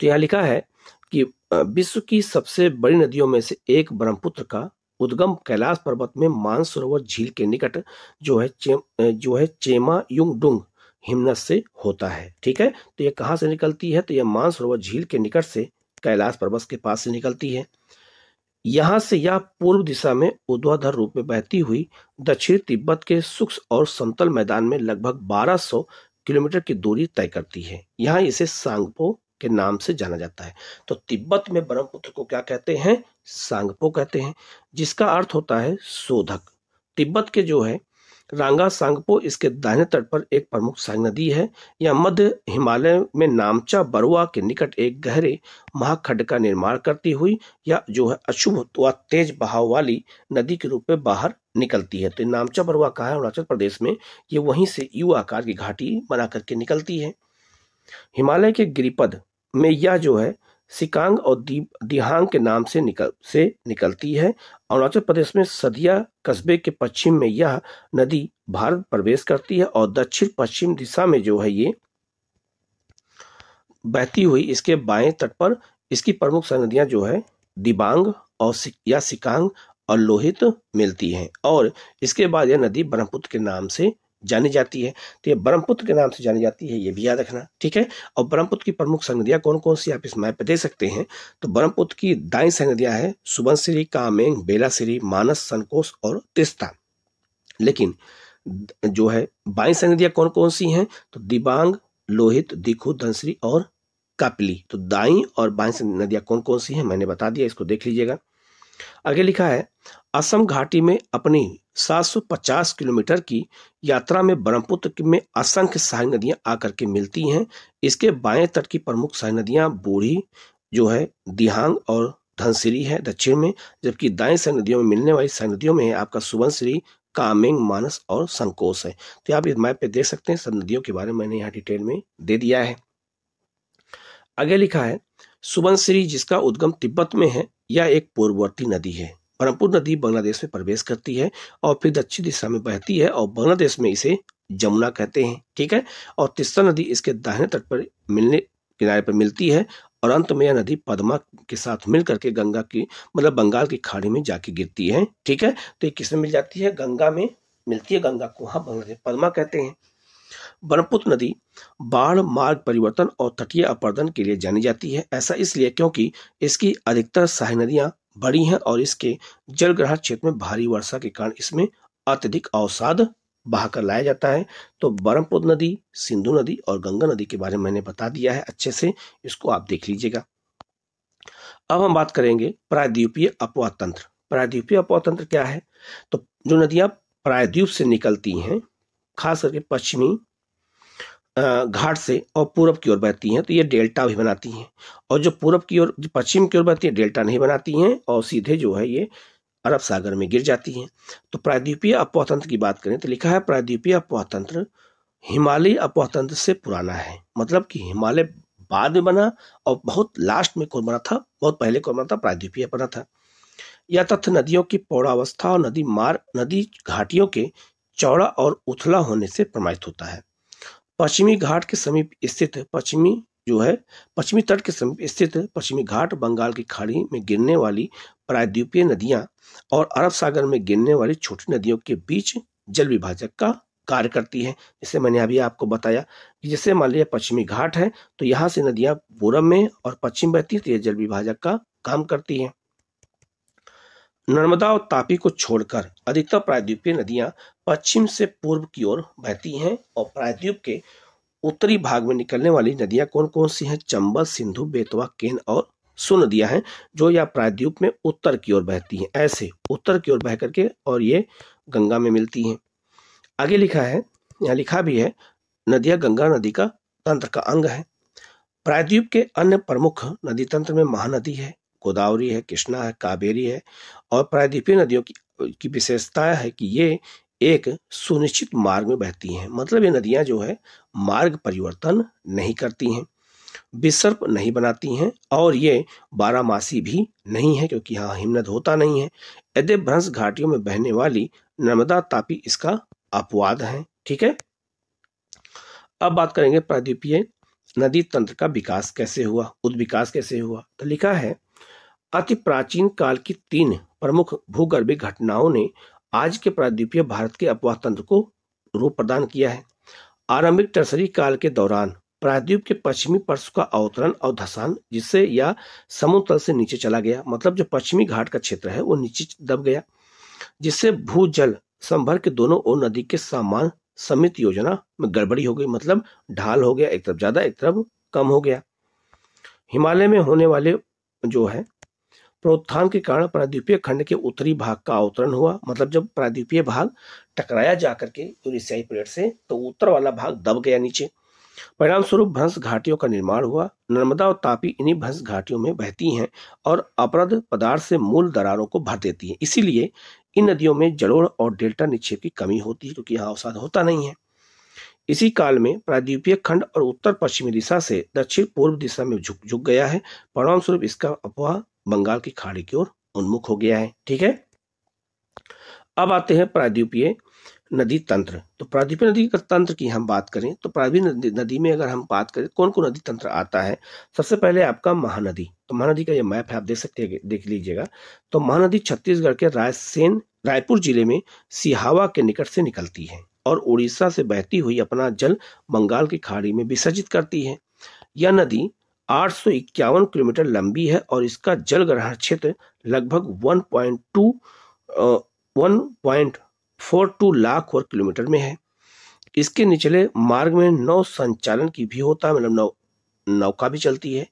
[SPEAKER 2] तो यहाँ लिखा है कि विश्व की सबसे बड़ी नदियों में से एक ब्रह्मपुत्र का उद्गम कैलाश पर्वत में मानसरोवर झील के निकट जो है चेमा युंगडुंग हिमनद से होता है। ठीक है, तो ये कहाँ से निकलती है, तो ये मानसरोवर झील के निकट से कैलाश पर्वत के पास से निकलती है। यहां से यह पूर्व दिशा में ऊर्ध्वाधर रूप में बहती हुई दक्षिण तिब्बत के शुष्क और समतल मैदान में लगभग 1200 किलोमीटर की दूरी तय करती है। यहाँ इसे सांगपो के नाम से जाना जाता है। तो तिब्बत में ब्रह्मपुत्र को क्या कहते हैं, सांगपो कहते हैं, जिसका अर्थ होता है शोधक। तिब्बत के जो है रांगा सांगपो इसके दाहिने तट पर एक प्रमुख सहायक नदी है। यह मध्य हिमालय में नामचा बरुआ के निकट एक गहरे महाखंड का निर्माण करती हुई या जो है अशुभ व तेज बहाव वाली नदी के रूप में बाहर निकलती है। तो नामचा बरुआ कहाँ है, अरुणाचल प्रदेश में। ये वहीं से यू आकार की घाटी बना करके निकलती है। हिमालय के गिरिपद में यह जो है सिकांग और दिहांग के नाम से निकलती है। अरुणाचल प्रदेश में सदिया कस्बे के पश्चिम में यह नदी भारत प्रवेश करती है और दक्षिण पश्चिम दिशा में जो है ये बहती हुई इसके बाएं तट पर इसकी प्रमुख नदियां जो है दिबांग और सिकांग और लोहित मिलती हैं और इसके बाद यह नदी ब्रह्मपुत्र के नाम से जानी जाती है। तो ये ब्रह्मपुत्र के नाम से जानी जाती है, ये भी याद रखना। ठीक है, और ब्रह्मपुत्र की प्रमुख संनदियां कौन कौन सी आप इस मैप पे देख सकते हैं। तो ब्रह्मपुत्र की दाई संनदियां है सुबनसिरी, कामेंग, बेलासिरी, मानस, संकोस और तिस्ता। लेकिन जो है बाई संनदियां कौन कौन सी हैं, तो दिबांग, लोहित, दिखु, धनसिरी और कापली। तो दाई और बाई नदियां कौन कौन सी हैं मैंने बता दिया, इसको देख लीजिएगा। आगे लिखा है असम घाटी में अपनी 750 किलोमीटर की यात्रा में ब्रह्मपुत्र में असंख्य सहायक नदियां आकर के मिलती हैं। इसके बाएं तट की प्रमुख सहायक नदियां बूढ़ी जो है दिहांग और धनसिरी है दक्षिण में, जबकि दाएं सहायक नदियों में मिलने वाली सहायक नदियों में है आपका सुबनसिरी, कामेंग, मानस और संकोस है। तो आप इस मैप पे देख सकते हैं, सब नदियों के बारे में मैंने यहाँ डिटेल में दे दिया है। आगे लिखा है सुबनसिरी जिसका उद्गम तिब्बत में है, यह एक पूर्ववर्ती नदी है। ब्रह्मपुत्र नदी बांग्लादेश में प्रवेश करती है और फिर दक्षिण दिशा में बहती है और बांग्लादेश में इसे जमुना कहते हैं। ठीक है, और तिस्ता नदी इसके दाहिने तट पर किनारे पर मिलती है और अंत में यह नदी पद्मा के साथ मिल करके गंगा की मतलब बंगाल की खाड़ी में जाके गिरती है। ठीक है, तो ये किसमें मिल जाती है, गंगा में मिलती है। गंगा को वहां बांग्लादेश पद्मा कहते हैं। ब्रह्मपुत्र नदी बाढ़, मार्ग परिवर्तन और तटीय अपरदन के लिए जानी जाती है। ऐसा इसलिए क्योंकि इसकी अधिकतर सहायक नदियां बड़ी हैं और इसके जलग्रहण क्षेत्र में भारी वर्षा के कारण इसमें अत्यधिक अवसाद बहाकर लाया जाता है। तो ब्रह्मपुत्र नदी, सिंधु नदी और गंगा नदी के बारे में मैंने बता दिया है अच्छे से, इसको आप देख लीजिएगा। अब हम बात करेंगे प्रायद्वीपीय अपवाह तंत्र। प्रायद्वीपीय अपवाह तंत्र क्या है, तो जो नदियां प्रायद्वीप से निकलती हैं खास करके पश्चिमी घाट से और पूरब की ओर बहती हैं तो ये डेल्टा भी बनाती हैं, और जो पूरब की ओर, जो पश्चिम की ओर बहती है डेल्टा नहीं बनाती हैं और सीधे जो है ये अरब सागर में गिर जाती हैं। तो प्रायद्वीपीय अपवाह तंत्र की बात करें तो लिखा है प्रायद्वीपीय अपवाह तंत्र हिमालयी अपवाह तंत्र से पुराना है। मतलब कि हिमालय बाद में बना और बहुत लास्ट में कौन बना था, बहुत पहले कौन बना था, प्रायद्वीपीय बना था। यह तथ्य नदियों की पौड़ावस्था और नदी घाटियों के चौड़ा और उथला होने से प्रमाणित होता है। पश्चिमी घाट के समीप स्थित पश्चिमी तट के समीप स्थित पश्चिमी घाट बंगाल की खाड़ी में गिरने वाली प्रायद्वीपीय नदियां और अरब सागर में गिरने वाली छोटी नदियों के बीच जल विभाजक का कार्य करती है। जैसे मैंने अभी आपको बताया कि जैसे मान लिया पश्चिमी घाट है तो यहाँ से नदियां पूरब में और पश्चिम बहती है तो यह जल विभाजक का काम करती है। नर्मदा और तापी को छोड़कर अधिकतर प्रायद्वीपीय नदियां पश्चिम से पूर्व की ओर बहती हैं और प्रायद्वीप के उत्तरी भाग में निकलने वाली नदियां कौन कौन सी हैं? चंबल, सिंधु, बेतवा, केन और सो नदियां हैं जो या प्रायद्वीप में उत्तर की ओर बहती हैं, ऐसे उत्तर की ओर बह करके और ये गंगा में मिलती हैं। आगे लिखा है, यहाँ लिखा भी है, नदियां गंगा नदी का तंत्र का अंग है। प्रायद्वीप के अन्य प्रमुख नदी तंत्र में महानदी है, गोदावरी है, कृष्णा है, कावेरी है। और प्रायद्वीपीय नदियों की विशेषता है कि ये एक सुनिश्चित मार्ग में बहती हैं, मतलब ये नदियां जो है मार्ग परिवर्तन नहीं करती हैं, विसर्प नहीं बनाती हैं और ये बारहमासी भी नहीं है क्योंकि यहाँ हिमनद होता नहीं है। यद्य भ्रंश घाटियों में बहने वाली नर्मदा तापी इसका अपवाद है। ठीक है, अब बात करेंगे प्रायद्वीपीय नदी तंत्र का विकास कैसे हुआ, उद्विकास कैसे हुआ। तो लिखा है, अति प्राचीन काल की 3 प्रमुख भूगर्भीय घटनाओं ने आज के प्रायद्वीपीय भारत के अपवाह तंत्र को रूप प्रदान किया है। आरंभिक टर्सरी काल के दौरान प्रायद्वीप के पश्चिमी पार्श्व का अवतरण और धंसान, जिससे या समुद्र तल से नीचे चला गया, मतलब जो पश्चिमी घाट का क्षेत्र है वो नीचे दब गया, जिससे भूजल संभर के दोनों ओर नदी के समान समित योजना में गड़बड़ी हो गई, मतलब ढाल हो गया, एक तरफ ज्यादा एक तरफ कम हो गया। हिमालय में होने वाले जो है प्रोत्थान के कारण प्रायद्वीपीय खंड के उत्तरी भाग का अवतरण हुआ, मतलब जब प्रायद्वीपीय भाग टकराया जाकर के यूरेशियाई प्लेट से तो उत्तर वाला भाग दब गया नीचे। परिणाम स्वरूप भ्रंश घाटियों का निर्माण हुआ। नर्मदा और तापी इन्हीं भ्रंश घाटियों में बहती हैं और अपरद पदार्थ से मूल दरारों को भर देती हैं। इसीलिए इन नदियों में जलोढ़ और डेल्टा निक्षेप की कमी होती है क्योंकि यहाँ अवसाद होता नहीं है। इसी काल में प्रायद्वीपीय खंड और उत्तर पश्चिमी दिशा से दक्षिण पूर्व दिशा में झुक गया है। परिणाम स्वरूप इसका अपवाह बंगाल की खाड़ी की ओर उन्मुख हो गया है। ठीक है, अब आते हैं प्रायद्वीपीय नदी तंत्र। तो प्रायद्वीपीय नदी का तंत्र की हम बात करें तो प्रायद्वीपीय नदी में अगर हम बात करें कौन कौन नदी तंत्र आता है, सबसे पहले आपका महानदी। तो महानदी का ये मैप है, आप देख सकते हैं, देख लीजिएगा। तो महानदी छत्तीसगढ़ के रायपुर जिले में सिहावा के निकट से निकलती है और उड़ीसा से बहती हुई अपना जल बंगाल की खाड़ी में विसर्जित करती है। यह नदी 851 किलोमीटर लंबी है और इसका जल ग्रहण क्षेत्र लगभग 1.42 लाख वर्ग किलोमीटर में है। इसके निचले मार्ग में नौ संचालन की भी होता है, मतलब नौका भी चलती है।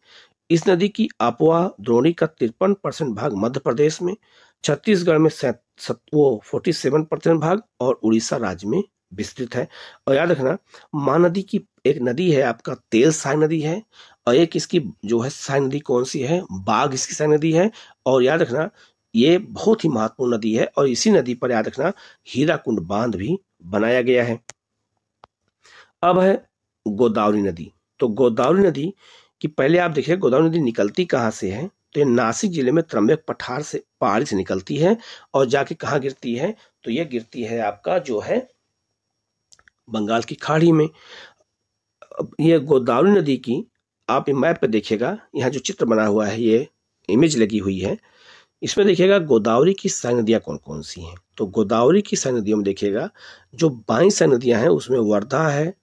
[SPEAKER 2] इस नदी की अपवाह द्रोणी का 53% भाग मध्य प्रदेश में, छत्तीसगढ़ में 47% भाग और उड़ीसा राज्य में विस्तृत है। और याद रखना, महानदी की एक नदी है आपका तेल साय नदी है और एक इसकी जो है साय नदी कौन सी है, बाघ इसकी साय नदी है। और याद रखना ये बहुत ही महत्वपूर्ण नदी है और इसी नदी पर याद रखना हीराकुंड बांध भी बनाया गया है। अब है गोदावरी नदी। तो गोदावरी नदी की पहले आप देखिए गोदावरी नदी निकलती कहाँ से है, तो ये नासिक जिले में त्र्यंबक पठार से पहाड़ी से निकलती है और जाके कहाँ गिरती है, तो ये गिरती है आपका जो है बंगाल की खाड़ी में। ये गोदावरी नदी की आप मैप पे देखिएगा, यहाँ जो चित्र बना हुआ है, ये इमेज लगी हुई है, इसमें देखिएगा गोदावरी की सारी नदियां कौन कौन सी हैं। तो गोदावरी की सारी नदियों में देखिएगा जो बाई सारी नदियां हैं उसमें वर्धा है,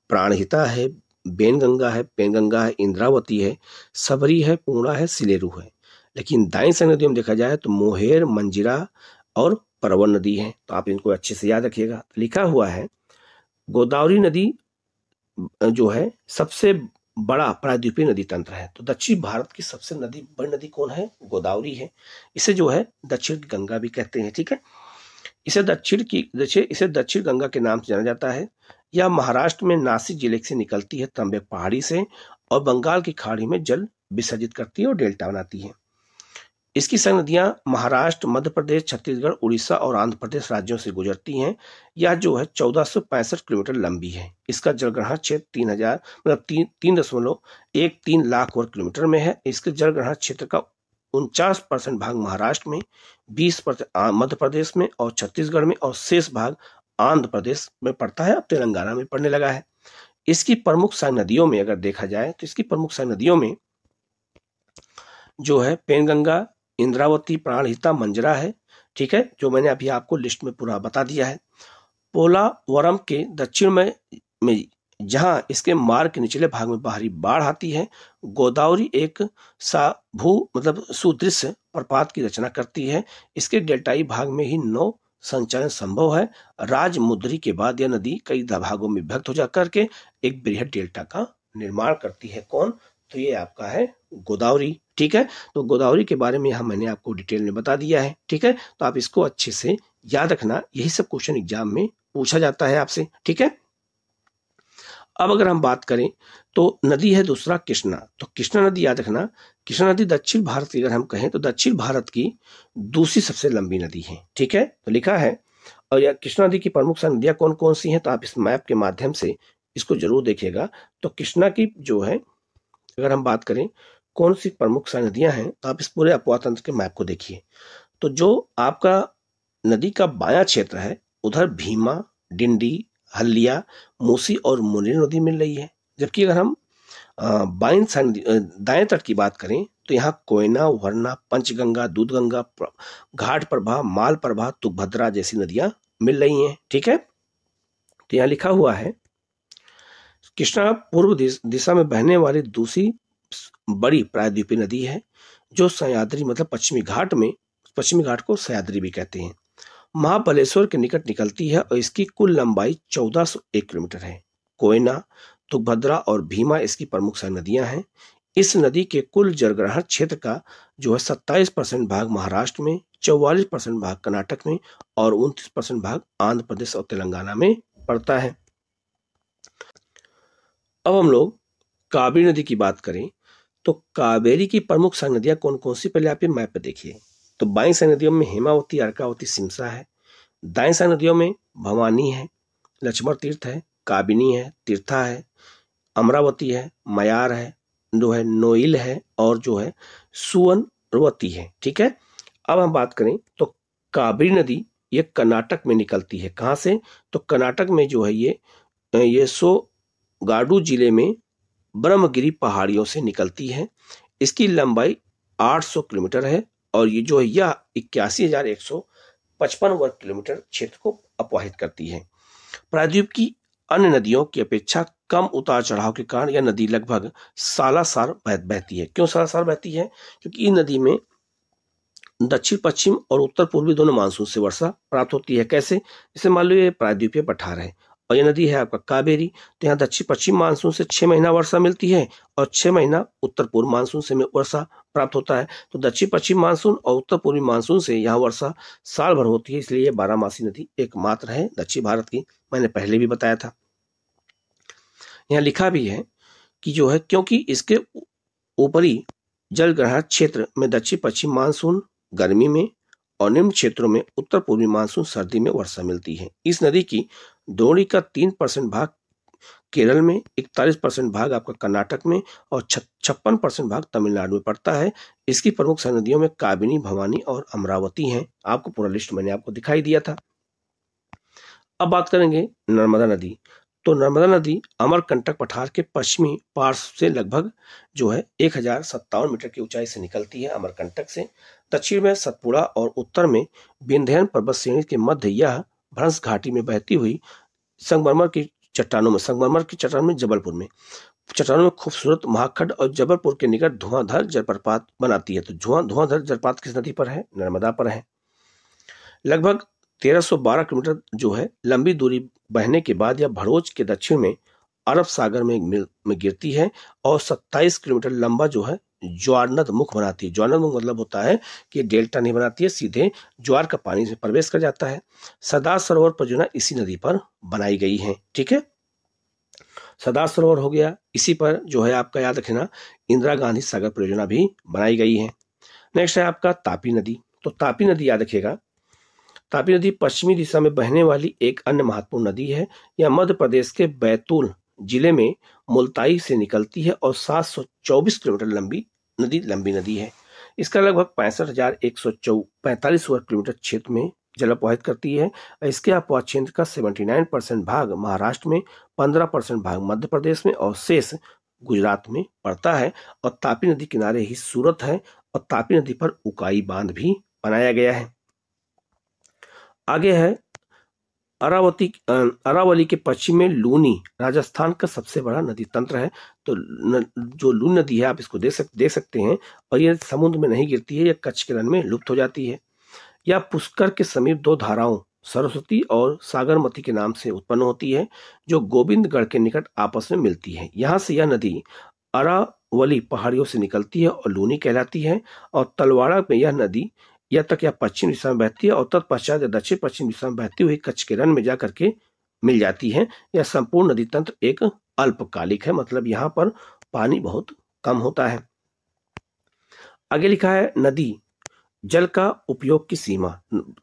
[SPEAKER 2] प्राणहिता है, बेनगंगा है, पेनगंगा है, इंद्रावती है, सबरी है, पूर्णा है, सिलेरू है। लेकिन दाई सारी नदियों में देखा जाए तो मोहेर, मंजिरा और परवन नदी है। तो आप इनको अच्छे से याद रखिएगा। लिखा हुआ है गोदावरी नदी जो है सबसे बड़ा प्रायद्वीपीय नदी तंत्र है। तो दक्षिण भारत की सबसे बड़ी नदी कौन है, गोदावरी है। इसे जो है दक्षिण गंगा भी कहते हैं। ठीक है, इसे दक्षिण गंगा के नाम से जाना जाता है। यह महाराष्ट्र में नासिक जिले से निकलती है त्र्यंबक पहाड़ी से और बंगाल की खाड़ी में जल विसर्जित करती है और डेल्टा बनाती है। इसकी संग नदियां महाराष्ट्र, मध्य प्रदेश, छत्तीसगढ़, उड़ीसा और आंध्र प्रदेश राज्यों से गुजरती हैं। यह जो है 1465 किलोमीटर लंबी है। इसका जलग्रहण क्षेत्र 3.13 लाख वर्ग किलोमीटर में है। इसके जलग्रहण क्षेत्र का 49% भाग महाराष्ट्र में, 20% मध्य प्रदेश में और छत्तीसगढ़ में और शेष भाग आंध्र प्रदेश में पड़ता है, अब तेलंगाना में पड़ने लगा है। इसकी प्रमुख सारी नदियों में अगर देखा जाए तो इसकी प्रमुख सारी नदियों में जो है पेनगंगा, इंद्रावती, प्राणहिता, मंजरा है। ठीक है, जो मैंने अभी आपको लिस्ट में पूरा बता दिया है। पोलावरम के दक्षिण में जहां इसके मार्ग के निचले भाग में बाहरी बाढ़ आती है। गोदावरी एक सुदृश्य प्रपात की रचना करती है। इसके डेल्टाई भाग में ही नौ संचालन संभव है। राजमुद्री के बाद यह नदी कई भागों में विभक्त हो जाकर के एक बृहद डेल्टा का निर्माण करती है। कौन? तो ये आपका है गोदावरी। ठीक है, तो गोदावरी के बारे में यहाँ मैंने आपको डिटेल में बता दिया है। ठीक है, तो आप इसको अच्छे से याद रखना, यही सब क्वेश्चन एग्जाम में पूछा जाता है आपसे। ठीक है, अब अगर हम बात करें तो नदी है दूसरा कृष्णा। तो कृष्णा नदी याद रखना, कृष्णा नदी दक्षिण भारत की अगर हम कहें तो दक्षिण भारत की दूसरी सबसे लंबी नदी है। ठीक है, तो लिखा है। और यह कृष्णा नदी की प्रमुख नदियां कौन कौन सी हैं, तो आप इस मैप के माध्यम से इसको जरूर देखिएगा। तो कृष्णा की जो है अगर हम बात करें कौन सी प्रमुख नदियां हैं, तो आप इस पूरे अपवाह तंत्र के मैप को देखिए। तो जो आपका नदी का बायां क्षेत्र है उधर भीमा, डिंडी, हल्दिया, मूसी और मुनेर नदी मिल रही है। जबकि अगर हम दाएं तट की बात करें तो यहाँ कोयना, वरना, पंचगंगा, दूधगंगा, घाट प्रभा, माल प्रभा, तुंगभद्रा जैसी नदियां मिल रही हैं। ठीक है, तो यहाँ लिखा हुआ है कृष्णा पूर्व दिशा में बहने वाली दूसरी बड़ी प्रायद्वीपीय नदी है जो सह्याद्री मतलब पश्चिमी घाट को सह्याद्री भी कहते हैं, महाबलेश्वर के निकट निकलती है और इसकी कुल लंबाई 1401 किलोमीटर है। कोयना, तुंगभद्रा और भीमा इसकी प्रमुख नदियां हैं। इस नदी के कुल जलग्रहण क्षेत्र का जो है 27% भाग महाराष्ट्र में, 44% भाग कर्नाटक में और 29% भाग आंध्र प्रदेश और तेलंगाना में पड़ता है। अब हम लोग कावेरी नदी की बात करें तो कावेरी की प्रमुख नदियां कौन कौन सी, पहले आप ये मैप पे देखिए। तो बाईं नदियों में हेमावती, अर्कावती, सिमसा है। दाएं नदियों में भवानी है, लक्ष्मण तीर्थ है, काबिनी है, तीर्था है, अमरावती है, मयार है, जो है नोइल है और जो है सुवर्णवती है। ठीक है, अब हम बात करें तो कावेरी नदी ये कर्नाटक में निकलती है। कहाँ से? तो कर्नाटक में जो है ये सोगाडू जिले में ब्रह्मगिरी पहाड़ियों से निकलती है। इसकी लंबाई 800 किलोमीटर है और ये जो है यह 81,155 वर्ग किलोमीटर क्षेत्र को अपवाहित करती है। प्रायद्वीप की अन्य नदियों की अपेक्षा कम उतार चढ़ाव के कारण यह नदी लगभग सालासार बहती है। क्यों सालासार बहती है? क्योंकि इस नदी में दक्षिण पश्चिम और उत्तर पूर्वी दोनों मानसून से वर्षा प्राप्त होती है। कैसे? जैसे मान लो ये प्रायद्वीपीय पठार है और यह नदी है आपका कावेरी, तो यहाँ दक्षिण पश्चिम मानसून से 6 महीना वर्षा मिलती है और 6 महीना उत्तर पूर्व मानसून से वर्षा प्राप्त होता है। तो दक्षिण पश्चिम मानसून और उत्तर पूर्वी मानसून से यहाँ वर्षा साल भर होती है, इसलिए यह 12मासी नदी एकमात्र है दक्षिण भारत की। मैंने पहले भी बताया था। यहाँ लिखा भी है कि जो है क्योंकि इसके ऊपरी जल ग्रहण क्षेत्र में दक्षिण पश्चिम मानसून गर्मी में और निम्न क्षेत्रों में उत्तर पूर्वी मानसून सर्दी में वर्षा मिलती है। इस नदी की द्रोणी का 3% भाग केरल में, 41% भाग आपका कर्नाटक में और 56% भाग तमिलनाडु में पड़ता है। इसकी प्रमुख नदियों में काबिनी, भवानी और अमरावती हैं। आपको पूरा लिस्ट मैंने आपको दिखाई दिया था। अब बात करेंगे नर्मदा नदी। तो नर्मदा नदी अमरकंटक पठार के पश्चिमी पार्श्व से लगभग जो है 1057 मीटर की ऊंचाई से निकलती है अमरकंटक से। दक्षिण में सतपुड़ा और उत्तर में विंध्याचल पर्वत श्रेणी के मध्य यह भ्रंश घाटी में बहती हुई संगमरमर की चट्टानों में जबलपुर में चट्टानों में खूबसूरत महाखंड और जबलपुर के निकट धुआंधार जलप्रपात बनाती है। तो धुआंधार जलप्रपात किस नदी पर है? नर्मदा पर है। लगभग 1312 किलोमीटर जो है लंबी दूरी बहने के बाद यह भरोच के दक्षिण में अरब सागर में गिरती है और 27 किलोमीटर लंबा जो है ज्वारनद मुख बनाती है। ज्वारनद मुख मतलब होता है कि डेल्टा नहीं बनाती है, सीधे ज्वार का पानी से प्रवेश कर जाता है। सरदार सरोवर परियोजना इसी नदी पर बनाई गई है। ठीक है, सरदार सरोवर हो गया, इसी पर जो है आपका याद रखना इंदिरा गांधी सागर परियोजना भी बनाई गई है। नेक्स्ट है आपका तापी नदी। तो तापी नदी याद रखिएगा, तापी नदी पश्चिमी दिशा में बहने वाली एक अन्य महत्वपूर्ण नदी है। यह मध्य प्रदेश के बैतूल जिले में मुल्ताई से निकलती है और 724 किलोमीटर लंबी नदी है। इसका लगभग 65,145 वर्ग किलोमीटर क्षेत्र में जल अपवाहित करती है। इसके अपवाह क्षेत्र का 79% भाग महाराष्ट्र में, 15% भाग मध्य प्रदेश में और शेष गुजरात में पड़ता है। और तापी नदी किनारे ही सूरत है और तापी नदी पर उकाई बांध भी बनाया गया है। आगे है अरावली के पश्चिम में लूनी राजस्थान का सबसे बड़ा नदी तंत्र है। तो जो लूनी नदी है आप इसको देख सकते हैं, और ये समुद्र में नहीं गिरती है, यह कच्छ के रण में लुप्त हो जाती है। यह पुष्कर के समीप दो धाराओं सरस्वती और सागरमती के नाम से उत्पन्न होती है, जो गोविंदगढ़ के निकट आपस में मिलती है। यहाँ से यह नदी अरावली पहाड़ियों से निकलती है और लूनी कहलाती है, और तलवाड़ा में यह नदी यह तक यह पश्चिम दिशा में बहती है और तत्पश्चात दक्षिण पश्चिम दिशा में बहती हुई कच्छ के रण में जाकर के मिल जाती है। यह संपूर्ण नदी तंत्र एक अल्पकालिक है, मतलब यहाँ पर पानी बहुत कम होता है। आगे लिखा है नदी जल का उपयोग की सीमा।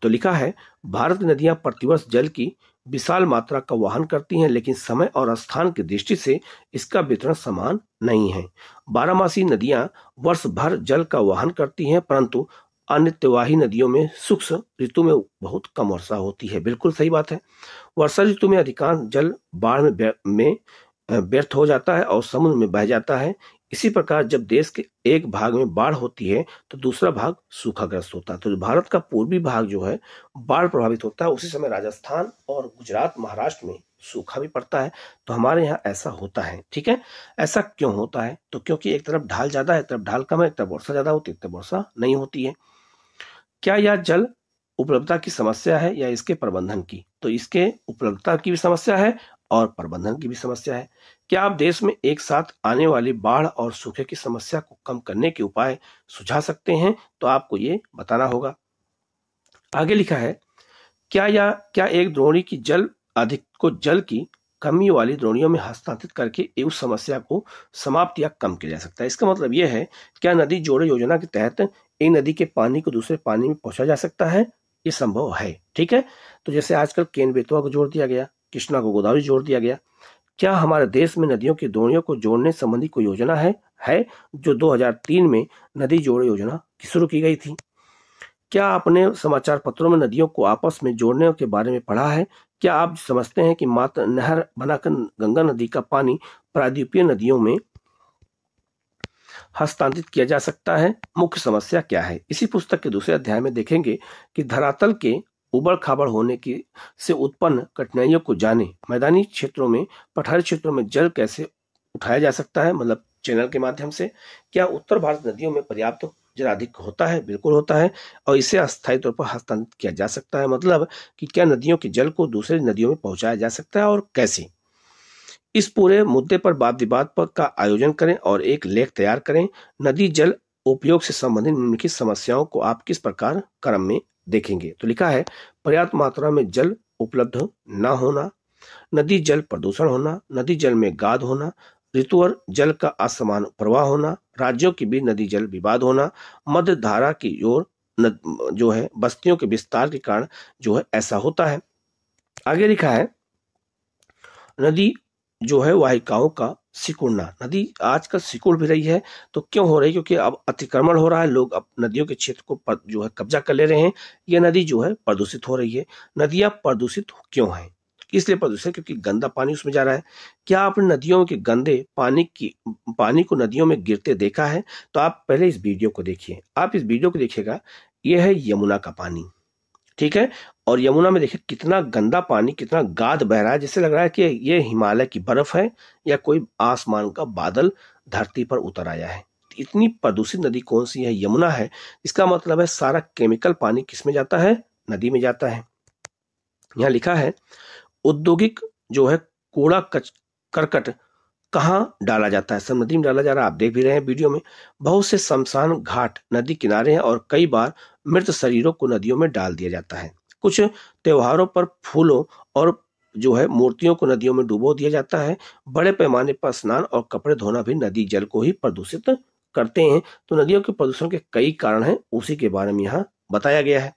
[SPEAKER 2] तो लिखा है भारत की नदियां प्रतिवर्ष जल की विशाल मात्रा का वहन करती हैं, लेकिन समय और स्थान की दृष्टि से इसका वितरण समान नहीं है। बारहमासी नदियां वर्ष भर जल का वहन करती हैं, परंतु अनित्यवाही नदियों में शुष्क ऋतु में बहुत कम वर्षा होती है। बिल्कुल सही बात है। वर्षा ऋतु में अधिकांश जल बाढ़ में व्यर्थ हो जाता है और समुद्र में बह जाता है। इसी प्रकार जब देश के एक भाग में बाढ़ होती है तो दूसरा भाग सूखाग्रस्त होता है। तो भारत का पूर्वी भाग जो है बाढ़ प्रभावित होता है, उसी समय राजस्थान और गुजरात महाराष्ट्र में सूखा भी पड़ता है। तो हमारे यहाँ ऐसा होता है। ठीक है, ऐसा क्यों होता है? तो क्योंकि एक तरफ ढाल ज्यादा है, एक तरफ ढाल कम है, एक तरफ वर्षा ज्यादा होती है, एक तरफ वर्षा नहीं होती है। क्या यह जल उपलब्धता की समस्या है या इसके प्रबंधन की? तो इसके उपलब्धता की भी समस्या है और प्रबंधन की भी समस्या है। क्या आप देश में एक साथ आने वाली बाढ़ और सूखे की समस्या को कम करने के उपाय सुझा सकते हैं? तो आपको ये बताना होगा। आगे लिखा है क्या एक द्रोणी की जल की कमी वाली द्रोणियों में हस्तांतरित करके उस समस्या को समाप्त या कम किया जा सकता है? इसका मतलब यह है, क्या नदी जोड़ो योजना के तहत एक नदी के पानी को दूसरे पानी में पहुंचा जा सकता है? ये संभव है। ठीक है, तो जैसे आजकल केन बेतवा को जोड़ दिया गया, कृष्णा को गोदावरी जोड़ दिया गया। क्या हमारे देश में नदियों की द्रोणियों को जोड़ने संबंधी कोई योजना है जो 2003 में नदी जोड़ो योजना शुरू की गई थी? क्या आपने समाचार पत्रों में नदियों को आपस में जोड़ने के बारे में पढ़ा है? क्या आप समझते हैं कि मात्र नहर बनाकर गंगा नदी का पानी प्रायद्वीपीय नदियों में हस्तांतरित किया जा सकता है? मुख्य समस्या क्या है? इसी पुस्तक के दूसरे अध्याय में देखेंगे कि धरातल के उबड़ खाबड़ होने की से उत्पन्न कठिनाइयों को जाने, मैदानी क्षेत्रों में, पठारी क्षेत्रों में जल कैसे उठाया जा सकता है, मतलब चैनल के माध्यम से। क्या उत्तर भारत नदियों में पर्याप्त जल अधिक होता है? बिल्कुल होता है, और इसे अस्थायी तौर पर हस्तांतरित किया जा सकता है, मतलब कि क्या नदियों के जल को दूसरे नदियों में पहुंचाया जा सकता है और कैसे? इस पूरे मुद्दे पर वाद विवाद का आयोजन करें और एक लेख तैयार करें। नदी जल उपयोग से संबंधित निम्नलिखित समस्याओं को आप किस प्रकार क्रम में देखेंगे? तो लिखा है पर्याप्त मात्रा में जल उपलब्ध न होना, नदी जल प्रदूषण होना, नदी जल में गाद होना, ऋतुवर जल का असमान प्रवाह होना, राज्यों के बीच नदी जल विवाद होना, मध्य धारा की ओर जो है बस्तियों के विस्तार के कारण जो है ऐसा होता है। आगे लिखा है नदी जो है वाहिकाओं का सिकुड़ना। नदी आजकल सिकुड़ भी रही है, तो क्यों हो रही है? क्योंकि अब अतिक्रमण हो रहा है, लोग अब नदियों के क्षेत्र को जो है कब्जा कर ले रहे हैं। ये नदी जो है प्रदूषित हो रही है। नदियां प्रदूषित क्यों हैं? इसलिए प्रदूषित क्योंकि गंदा पानी उसमें जा रहा है। क्या आपने नदियों के गंदे पानी को नदियों में गिरते देखा है? तो आप पहले इस वीडियो को देखिए। आप इस वीडियो को देखिएगा, यह है यमुना का पानी। ठीक है, और यमुना में देखिए कितना गंदा पानी, कितना गाद बह रहा है, जैसे लग रहा है कि ये हिमालय की बर्फ है या कोई आसमान का बादल धरती पर उतर आया है। इतनी प्रदूषित नदी कौन सी है? यमुना है। इसका मतलब है सारा केमिकल पानी किसमें जाता है? नदी में जाता है। यहाँ लिखा है औद्योगिक जो है कूड़ा करकट कहाँ डाला जाता है? सब नदी में डाला जा रहा है, आप देख भी रहे हैं वीडियो में। बहुत से शमशान घाट नदी किनारे हैं और कई बार मृत शरीरों को नदियों में डाल दिया जाता है। कुछ त्योहारों पर फूलों और जो है मूर्तियों को नदियों में डुबो दिया जाता है। बड़े पैमाने पर स्नान और कपड़े धोना भी नदी जल को ही प्रदूषित करते हैं। तो नदियों के प्रदूषण के कई कारण हैं, उसी के बारे में यहाँ बताया गया है।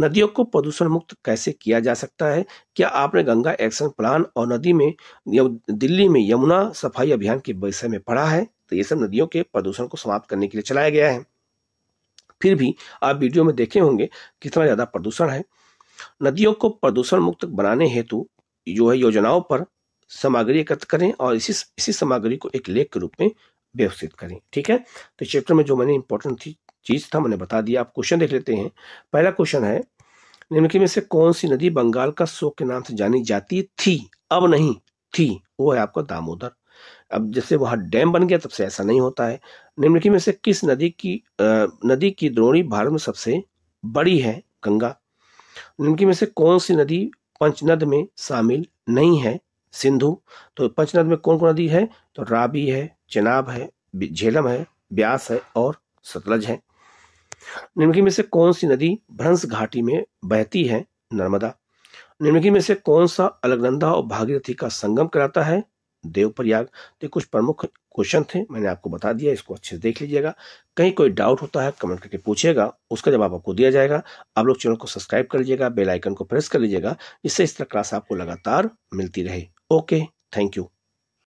[SPEAKER 2] नदियों को प्रदूषण मुक्त कैसे किया जा सकता है? क्या आपने गंगा एक्शन प्लान और दिल्ली में यमुना सफाई अभियान के विषय में पढ़ा है? तो ये सब नदियों के प्रदूषण को समाप्त करने के लिए चलाया गया है। फिर भी आप वीडियो में देखे होंगे कितना ज्यादा प्रदूषण है। नदियों को प्रदूषण मुक्त बनाने हेतु जो है योजनाओं पर सामग्री एकत्र करें और इसी सामग्री को एक लेख के रूप में व्यवस्थित करें। ठीक है, तो चैप्टर में जो मैंने इंपॉर्टेंट चीज था मैंने बता दिया। आप क्वेश्चन देख लेते हैं। पहला क्वेश्चन है निम्नलिखित में से कौन सी नदी बंगाल का शोक के नाम से जानी जाती थी? अब नहीं थी, वो है आपका दामोदर। अब जैसे वहां डैम बन गया तब से ऐसा नहीं होता है। निम्नलिखित में से किस नदी की द्रोणी भारत में सबसे बड़ी है? गंगा। निम्नलिखित में से कौन सी नदी पंचनद में शामिल नहीं है? सिंधु। तो पंचनद में कौन कौन नदी है? तो रावी है, चेनाब है, झेलम है, ब्यास है और सतलज है। निम्नलिखित में से कौन सी नदी भ्रंश घाटी में बहती है? नर्मदा। निम्नलिखित में से कौन सा अलकनंदा और भागीरथी का संगम कहलाता है? देवप्रयाग। तो कुछ प्रमुख क्वेश्चन थे, मैंने आपको बता दिया, इसको अच्छे से देख लीजिएगा। कहीं कोई डाउट होता है कमेंट करके पूछिएगा, उसका जवाब आपको दिया जाएगा। आप लोग चैनल को सब्सक्राइब कर लीजिएगा, बेल आइकन को प्रेस कर लीजिएगा, जिससे इस तरह क्लास आपको लगातार मिलती रहे। Okay, thank you.